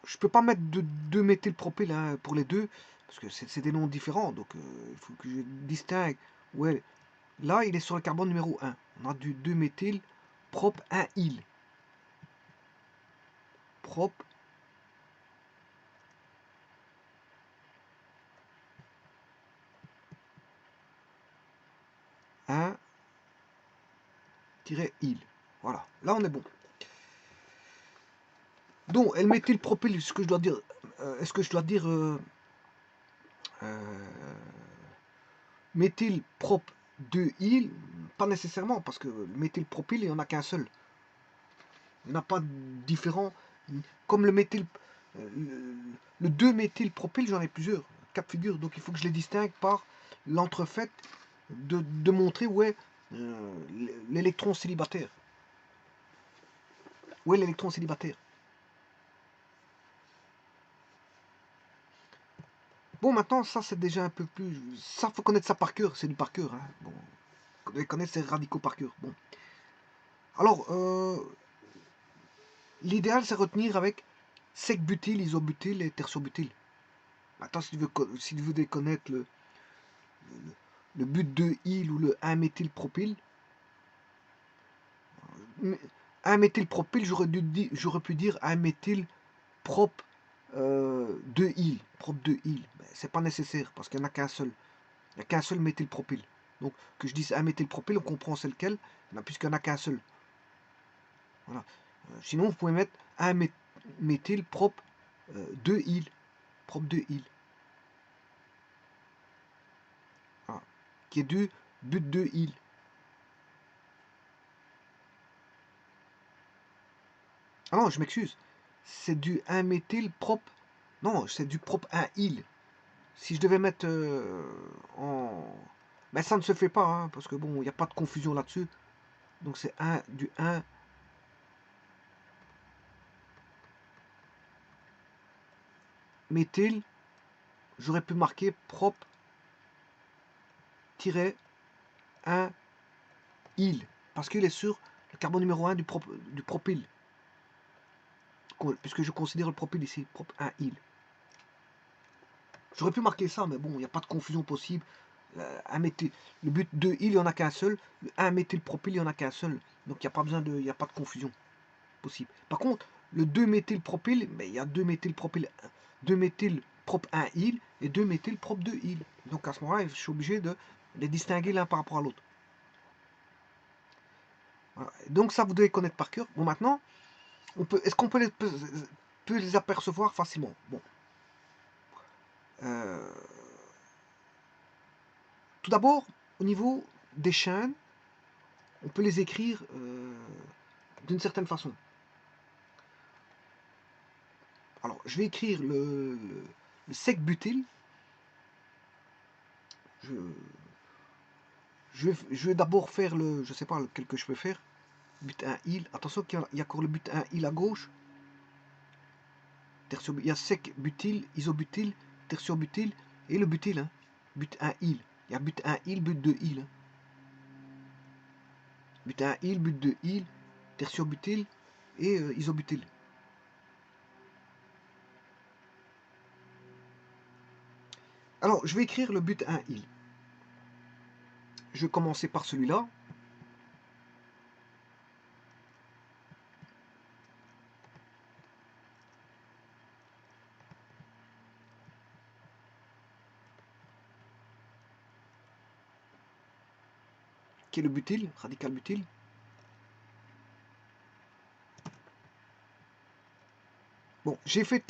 je peux pas mettre de 2-méthylpropyl hein, pour les deux, parce que c'est des noms différents, donc il faut que je distingue. Ouais, là, il est sur le carbone numéro 1. On a du 2-méthyl propre 1-il. Propre 1-il. Voilà, là on est bon. Donc, elle méthylpropyl, ce que je dois dire, est-ce que je dois dire méthyl propre 2-il? Pas nécessairement, parce que le méthylpropyl, il n'y en a qu'un seul. Il n'y en a pas de différent. Comme le méthyl, le 2-méthylpropyl, j'en ai plusieurs, 4 figures, donc il faut que je les distingue par l'entrefaite de montrer où est l'électron célibataire. Où est l'électron célibataire? Bon, maintenant, ça c'est déjà un peu plus. Ça, faut connaître ça par cœur, c'est du par cœur. Hein. Bon, vous devez connaître ces radicaux par cœur. Bon. Alors, l'idéal c'est retenir avec sec-butyl, isobutyle et tertiobutyle. Maintenant, si vous devez connaître le but 2-il ou le 1-méthylpropyl, 1-méthylpropyl, j'aurais pu dire 1-méthyl propre 2-il. Propre 2-il. C'est pas nécessaire parce qu'il n'y en a qu'un seul. Il n'y a qu'un seul méthylpropyl. Donc, que je dise 1-méthylpropyl, on comprend c'est lequel, puisqu'il n'y en a qu'un seul. Voilà. Sinon, vous pouvez mettre 1-méthyl propre 2-il. Propre 2-il. Voilà. Qui est du but 2-il. Ah non, je m'excuse. C'est du 1-méthyl propre. Non, c'est du propre 1-il. Si je devais mettre en... Mais ça ne se fait pas, hein, parce que bon, il n'y a pas de confusion là-dessus. Donc c'est du 1 méthyle, j'aurais pu marquer prop-1 il, parce qu'il est sur le carbone numéro 1 du propyle, puisque je considère le propyle ici, prop-1 il. J'aurais pu marquer ça, mais bon, il n'y a pas de confusion possible. Le but 2 il, il n'y en a qu'un seul. Le 1 méthylpropyle, il n'y en a qu'un seul. Donc il n'y a pas besoin de. Il n'y a pas de confusion possible. Par contre, le 2 méthylpropyle, mais il y a 2 méthylpropyle, 2 méthylprop 1 il et 2 méthylprop 2 il. Donc à ce moment-là, je suis obligé de les distinguer l'un par rapport à l'autre. Voilà. Donc ça, vous devez connaître par cœur. Bon, maintenant, est-ce qu'on peut les apercevoir facilement? Bon. Tout d'abord, au niveau des chaînes, on peut les écrire d'une certaine façon. Alors, je vais écrire le sec-butyl. Je vais d'abord faire le, je sais pas lequel que je peux faire, but 1 il. Attention qu'il y a encore le but 1 il à gauche. Il y a sec-butyl, isobutyl, tertiobutyl et le butyl. Hein. But 1 il. Il y a but 1 il, but 2 il. Hein. But 1 il, but 2 il, tertiobutyl et isobutyl. Alors, je vais écrire le but 1 il. Je vais commencer par celui-là. Qui est le butyl, radical butyl. Bon, j'ai fait,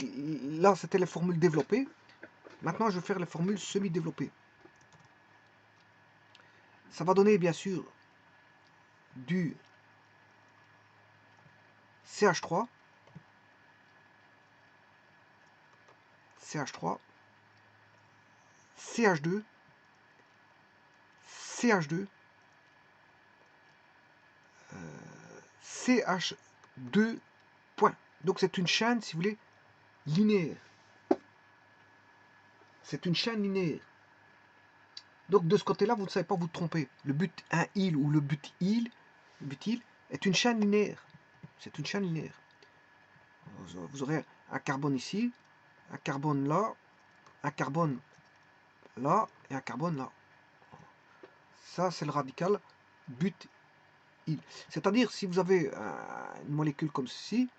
là c'était les formules développées. Maintenant, je vais faire les formules semi-développées. Ça va donner bien sûr du CH3, CH3, CH2, CH2, CH2 point. Donc c'est une chaîne, si vous voulez, linéaire. C'est une chaîne linéaire. Donc de ce côté-là, vous ne savez pas vous tromper. Le but 1 il ou le but il est une chaîne linéaire. C'est une chaîne linéaire. Vous aurez un carbone ici, un carbone là, un carbone là et un carbone là. Ça, c'est le radical but il. C'est-à-dire, si vous avez une molécule comme ceci,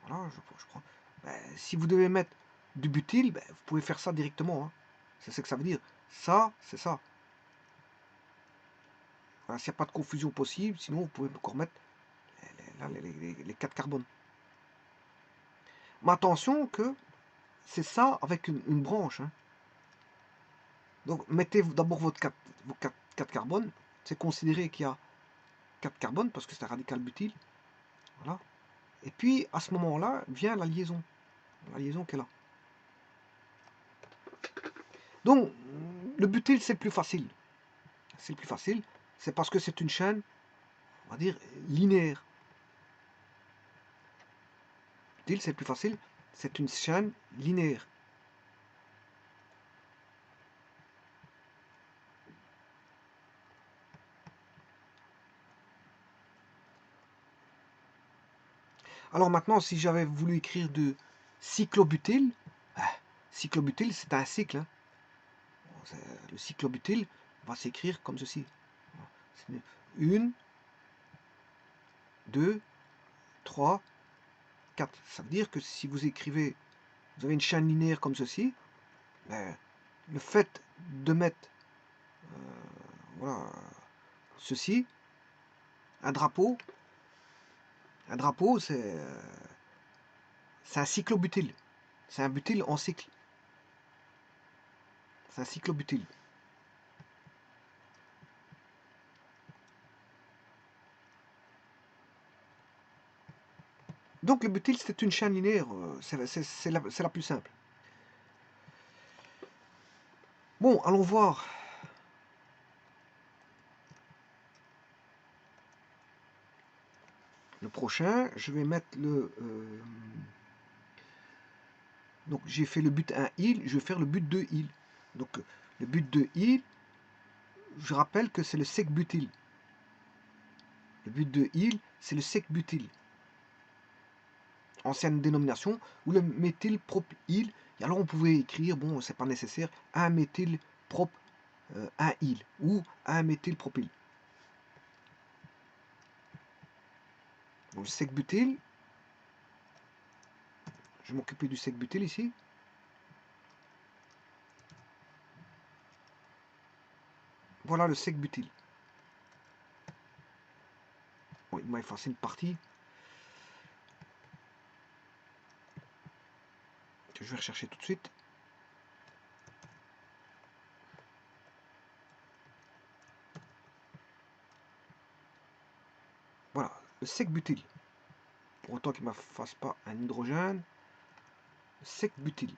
voilà, je prends, ben, si vous devez mettre du butyl, ben, vous pouvez faire ça directement. Hein. C'est ce que ça veut dire. Ça, c'est ça. Voilà, s'il n'y a pas de confusion possible, sinon vous pouvez encore mettre les 4 carbones. Mais attention que c'est ça avec une branche. Hein. Donc mettez d'abord vos 4 carbones. C'est considéré qu'il y a 4 carbones parce que c'est un radical butyl. Voilà. Et puis à ce moment-là vient la liaison qui est là. Donc le butyl c'est plus facile. C'est le plus facile. C'est parce que c'est une chaîne, on va dire, linéaire. Le butyl c'est le plus facile. C'est une chaîne linéaire. Alors maintenant, si j'avais voulu écrire de cyclobutyl, cyclobutyl c'est un cycle. Hein. Le cyclobutyl va s'écrire comme ceci. 1, 2, 3, 4. Ça veut dire que si vous écrivez, vous avez une chaîne linéaire comme ceci, ben, le fait de mettre voilà, ceci, un drapeau c'est un cyclobutyl. C'est un butyl en cycle. C'est un cyclobutyl. Donc le butyl c'est une chaîne linéaire, c'est la plus simple. Bon, allons voir. Le prochain, je vais mettre Donc j'ai fait le but 1-il, je vais faire le but 2-il. Donc le but 2-il, je rappelle que c'est le sec-butyl. Le but 2-il, c'est le sec-butyl. Ancienne dénomination, ou le méthylpropyl. Et alors on pouvait écrire, bon, c'est pas nécessaire, 1-méthylprop 1-il ou 1-méthylpropyl. Donc le sec-butyl, je vais m'occuper du sec-butyl ici. Voilà le sec-butyl. Bon, il m'a effacé une partie. Que je vais rechercher tout de suite. Voilà, le sec-butyl. Pour autant qu'il ne m'efface pas un hydrogène. Sec-butyl.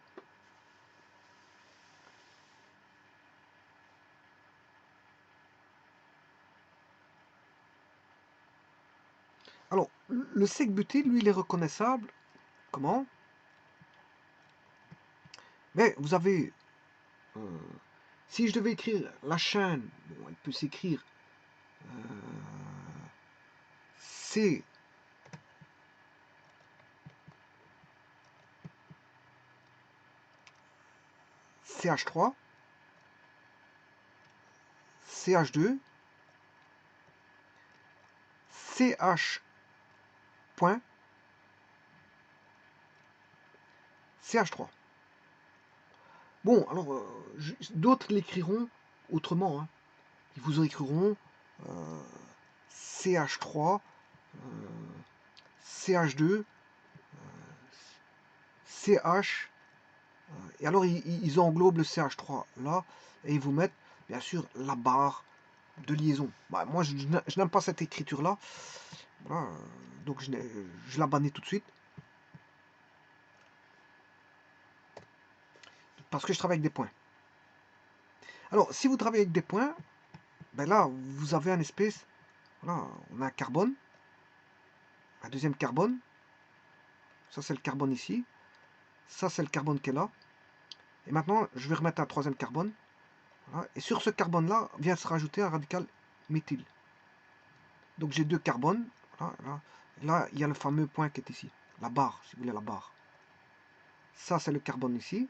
Alors, le sec-butyl, lui, il est reconnaissable. Comment? Mais vous avez... si je devais écrire la chaîne, bon, elle peut s'écrire C... CH3, CH2, CH point, CH3. Bon, alors, d'autres l'écriront autrement. Hein. Ils vous écriront CH3, CH2, CH, et alors ils englobent le CH3 là, et ils vous mettent, bien sûr, la barre de liaison. Bah, moi, je n'aime pas cette écriture-là, voilà, donc je la bannis tout de suite. Parce que je travaille avec des points. Alors, si vous travaillez avec des points, ben là, vous avez un espèce, voilà, on a un carbone, un deuxième carbone, ça c'est le carbone ici, ça c'est le carbone qui est là, et maintenant, je vais remettre un troisième carbone, voilà, et sur ce carbone-là, vient se rajouter un radical méthyle. Donc j'ai deux carbones, voilà, là, il y a le fameux point qui est ici, la barre, si vous voulez, la barre. Ça, c'est le carbone ici,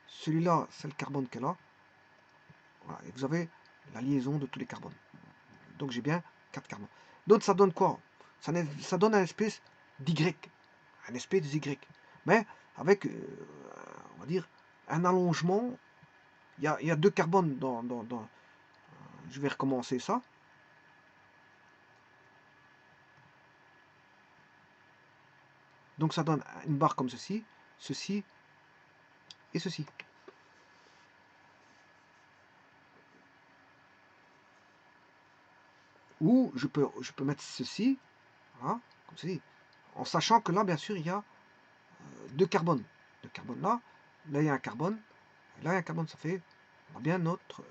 celui-là, c'est le carbone qui est là, voilà, et vous avez la liaison de tous les carbones. Donc j'ai bien 4 carbones. Donc ça donne quoi? Ça donne un espèce d'Y, un espèce d'Y. Mais avec, on va dire, un allongement. Il y a deux carbones dans je vais recommencer ça. Donc ça donne une barre comme ceci et ceci. Ou je peux mettre ceci, voilà, comme ceci, en sachant que là, bien sûr, il y a deux carbones. Deux carbones là, là il y a un carbone, là il y a un carbone, ça fait, on a bien notre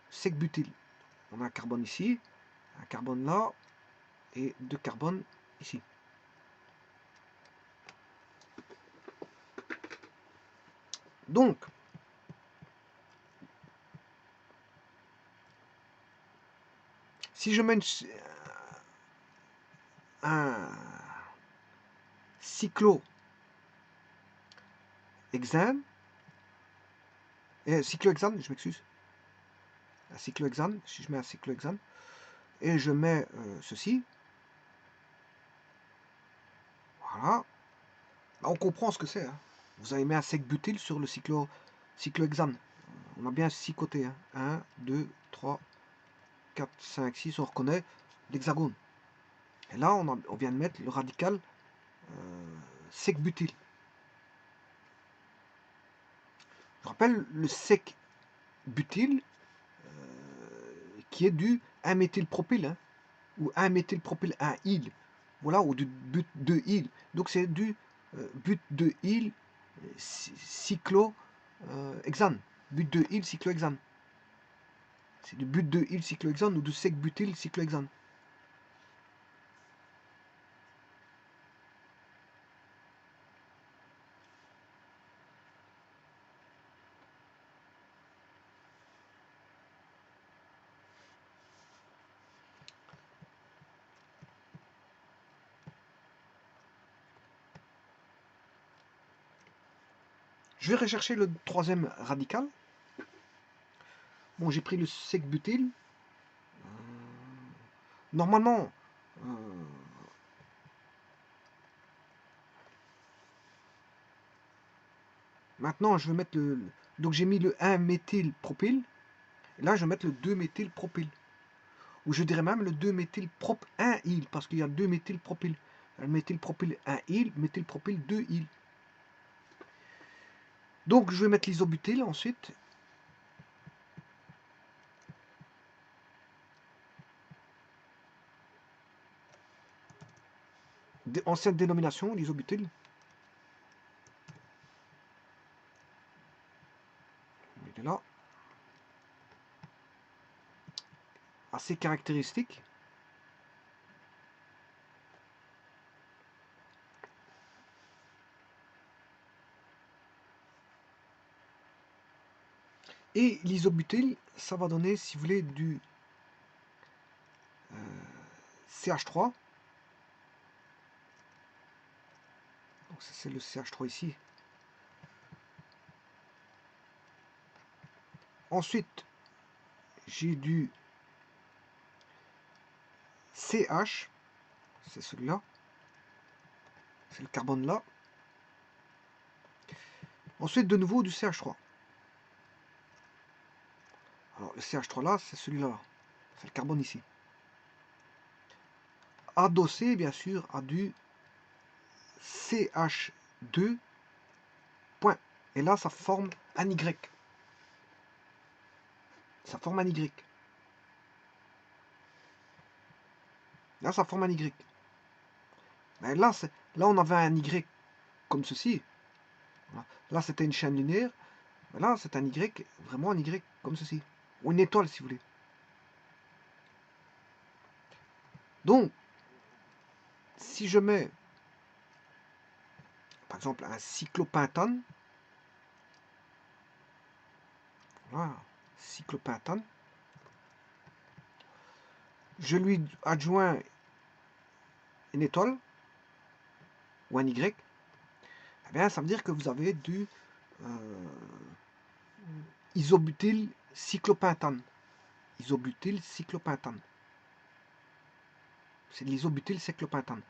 sec-butyl. On a un carbone ici, un carbone là, et deux carbones ici. Donc, si je mets un cyclohexane, cyclohexane, je m'excuse, un cyclohexane, si je mets un cyclohexane, et je mets ceci, voilà, là on comprend ce que c'est. Hein. Vous avez mis un sec-butyl sur le cyclohexane. On a bien 6 côtés. Hein. 1, 2, 3, 4, 5, 6, on reconnaît l'hexagone. Et là, on vient de mettre le radical sec-butyl. Je rappelle le sec-butyl qui est du 1-méthylpropyl, hein, ou 1-méthylpropyl 1-il, voilà, ou du but 2-il. Donc c'est du but 2-il cyclohexane, but 2-il cyclohexane. C'est du but 2-il cyclohexane ou du sec-butyl cyclohexane. Je vais rechercher le troisième radical. Bon, j'ai pris le sec-butyl. Normalement, maintenant, je vais mettre le... Donc, j'ai mis le 1-méthylpropyl. Et là, je vais mettre le 2-méthylpropyl. Ou je dirais même le 2-méthylprop-1-il, parce qu'il y a 2-méthylpropyl. Le méthylpropyl 1-il, méthylpropyl 2-il. Donc, je vais mettre l'isobutyl ensuite. Ancienne dénomination, l'isobutyl. Il est là. Assez caractéristique. Et l'isobutyl, ça va donner, si vous voulez, du CH3. Donc ça, c'est le CH3 ici. Ensuite, j'ai du CH. C'est celui-là. C'est le carbone là. Ensuite, de nouveau, du CH3. Alors, le CH3 là, c'est celui-là. C'est le carbone ici. Adossé, bien sûr, à du CH2. Point. Et là, ça forme un Y. Ça forme un Y. Là, ça forme un Y. Mais là, on avait un Y comme ceci. Voilà. Là, c'était une chaîne linéaire. Mais là, c'est un Y, vraiment un Y comme ceci. Ou une étoile, si vous voulez. Donc, si je mets, par exemple, un cyclopentane, voilà, cyclopentane, je lui adjoins une étoile, ou un Y, eh bien, ça veut dire que vous avez du isobutyl cyclopentane. Isobutyl cyclopentane. C'est de l'isobutyl cyclopentane.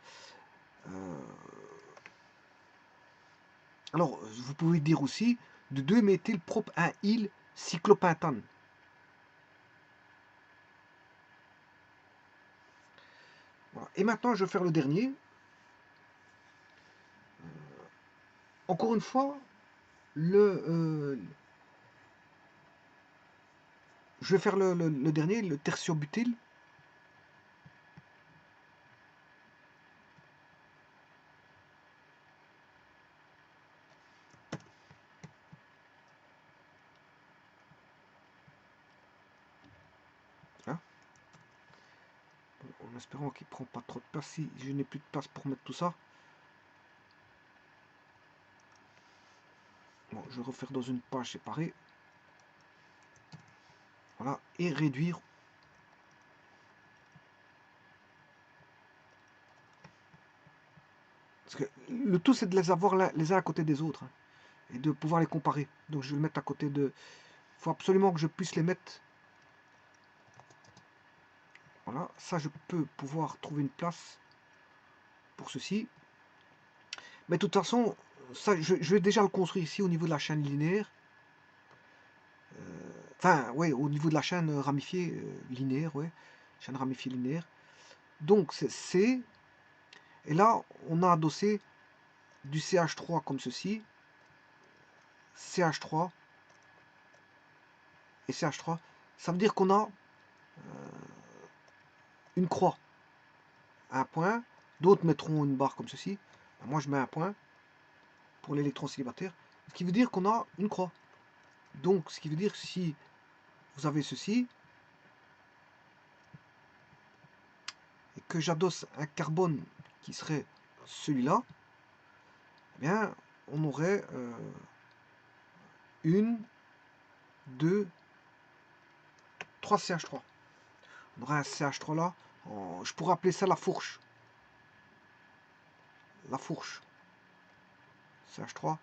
Alors, vous pouvez dire aussi de 2-méthylprop-1-il cyclopentane. Voilà. Et maintenant, je vais faire le dernier. Encore une fois, je vais faire le dernier, le tertiobutyl. Hein, en espérant qu'il ne prend pas trop de place. Si je n'ai plus de place pour mettre tout ça. Bon, je vais refaire dans une page séparée. Voilà, et réduire. Parce que le tout, c'est de les avoir les uns à côté des autres. Hein, et de pouvoir les comparer. Donc je vais le mettre à côté de... Il faut absolument que je puisse les mettre. Voilà, ça je peux pouvoir trouver une place pour ceci. Mais de toute façon, ça, je vais déjà le construire ici au niveau de la chaîne linéaire. Enfin, ouais, au niveau de la chaîne ramifiée linéaire, ouais. Chaîne ramifiée linéaire. Donc c'est C. Et là, on a adossé du CH3 comme ceci. CH3 et CH3. Ça veut dire qu'on a une croix. Un point. D'autres mettront une barre comme ceci. Moi, je mets un point pour l'électron célibataire. Ce qui veut dire qu'on a une croix. Donc, ce qui veut dire que si vous avez ceci, et que j'adosse un carbone qui serait celui-là, eh bien, on aurait une, deux, 3 CH3. On aurait un CH3 là. Je pourrais appeler ça la fourche. La fourche. CH3.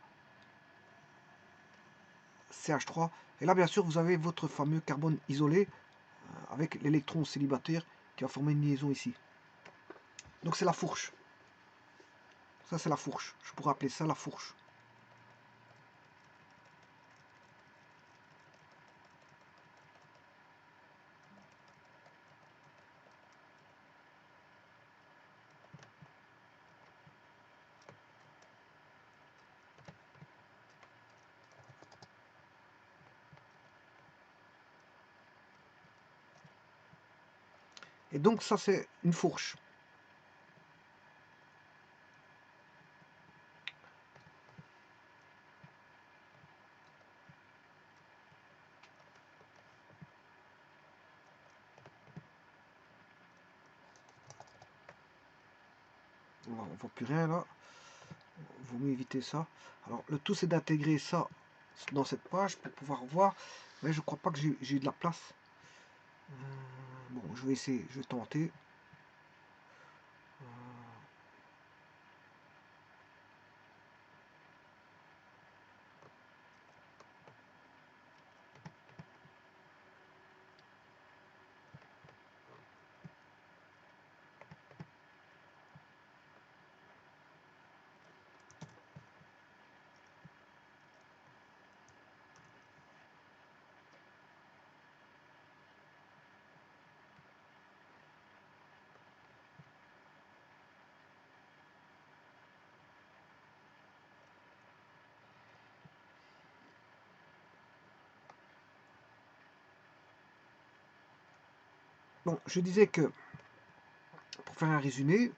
CH3. Et là, bien sûr, vous avez votre fameux carbone isolé avec l'électron célibataire qui va former une liaison ici. Donc c'est la fourche. Ça, c'est la fourche. Je pourrais appeler ça la fourche. Et donc ça, c'est une fourche. On ne voit plus rien là. Vaut mieux éviter ça. Alors le tout c'est d'intégrer ça dans cette page pour pouvoir voir. Mais je crois pas que j'ai de la place. Bon, je vais essayer, je vais tenter. Bon, je disais que pour faire un résumé,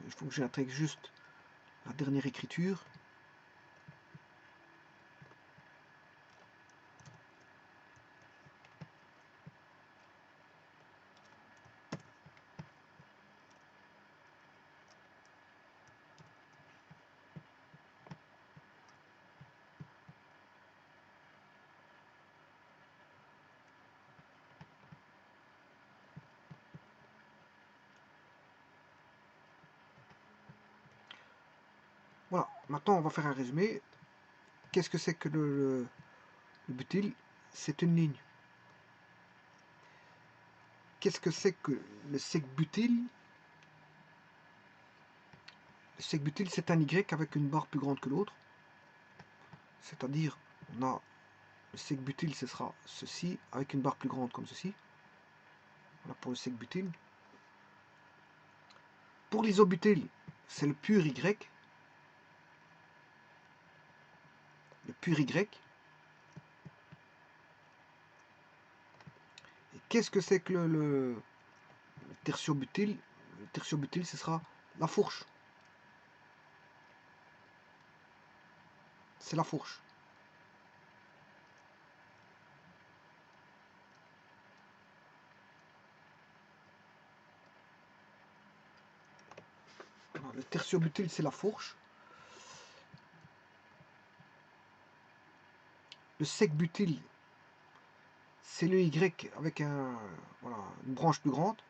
il faut que j'intègre juste la dernière écriture. Voilà, maintenant on va faire un résumé. Qu'est-ce que c'est que le butyl? C'est une ligne. Qu'est-ce que c'est que le sec-butyl? Le sec-butyl, c'est un Y avec une barre plus grande que l'autre. C'est-à-dire, on a le sec-butyl, ce sera ceci, avec une barre plus grande comme ceci. Voilà pour le sec-butyl. Pour l'isobutyl, c'est le pur Y. Le pur Y. Et qu'est-ce que c'est que le tertiobutyl? Le tertiobutyl, ce sera la fourche. C'est la fourche. Alors, le tertiobutyl, c'est la fourche. Le sec-butyl, c'est le Y avec voilà, une branche plus grande.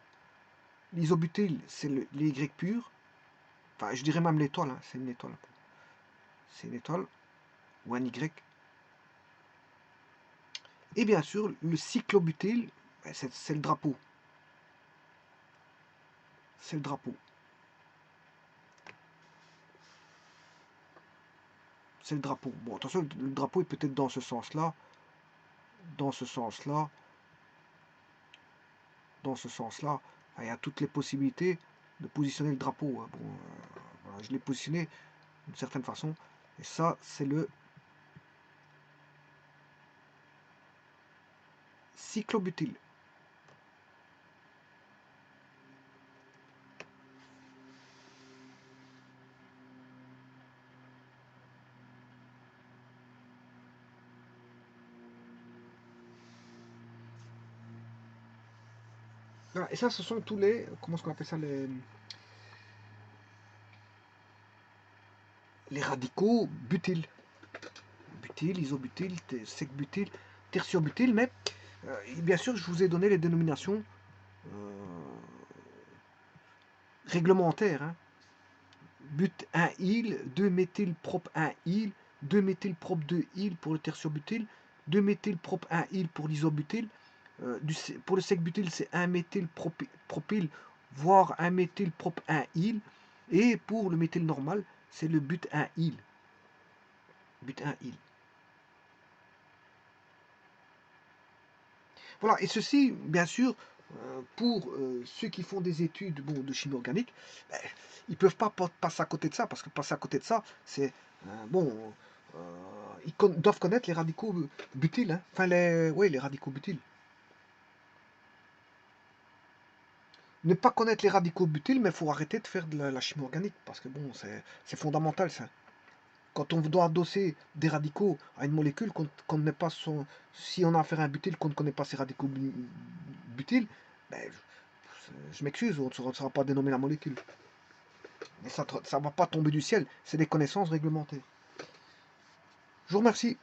L'isobutyl, c'est le Y pur. Enfin, je dirais même l'étoile, hein, c'est une étoile. C'est une étoile, ou un Y. Et bien sûr, le cyclobutyl, c'est le drapeau. C'est le drapeau. C'est le drapeau. Bon, attention, le drapeau est peut-être dans ce sens-là, dans ce sens-là, dans ce sens-là. Enfin, il y a toutes les possibilités de positionner le drapeau. Hein. Bon, voilà, je l'ai positionné d'une certaine façon. Et ça, c'est le cyclobutyl. Voilà, et ça, ce sont tous les, comment est-ce qu'on appelle ça, les radicaux butyl. Butyl, isobutyl, sec-butyl, tertiobutyl, mais bien sûr, je vous ai donné les dénominations réglementaires. Hein. But 1-il, 2-méthylprop 1-il, 2-méthylprop 2-yle pour le tertiobutyl, 2-méthylprop 1-yle pour l'isobutyl. Pour le sec-butyl, c'est 1-méthylpropyl, voire 1-méthylprop 1-yle. Et pour le méthyl normal, c'est le but 1-yle. But 1-yle. Voilà, et ceci, bien sûr, pour ceux qui font des études de chimie organique, ben, ils ne peuvent pas passer à côté de ça, parce que passer à côté de ça, c'est, ils doivent connaître les radicaux butyles, hein. Enfin, les radicaux butyles. Ne pas connaître les radicaux butyles, mais il faut arrêter de faire de la chimie organique, parce que bon, c'est fondamental, ça. Quand on doit adosser des radicaux à une molécule qu'on ne connaît pas si on a affaire à un butyl qu'on ne connaît pas ses radicaux butyles, ben, je m'excuse, on ne saura pas dénommer la molécule. Mais ça ne va pas tomber du ciel, c'est des connaissances réglementaires. Je vous remercie.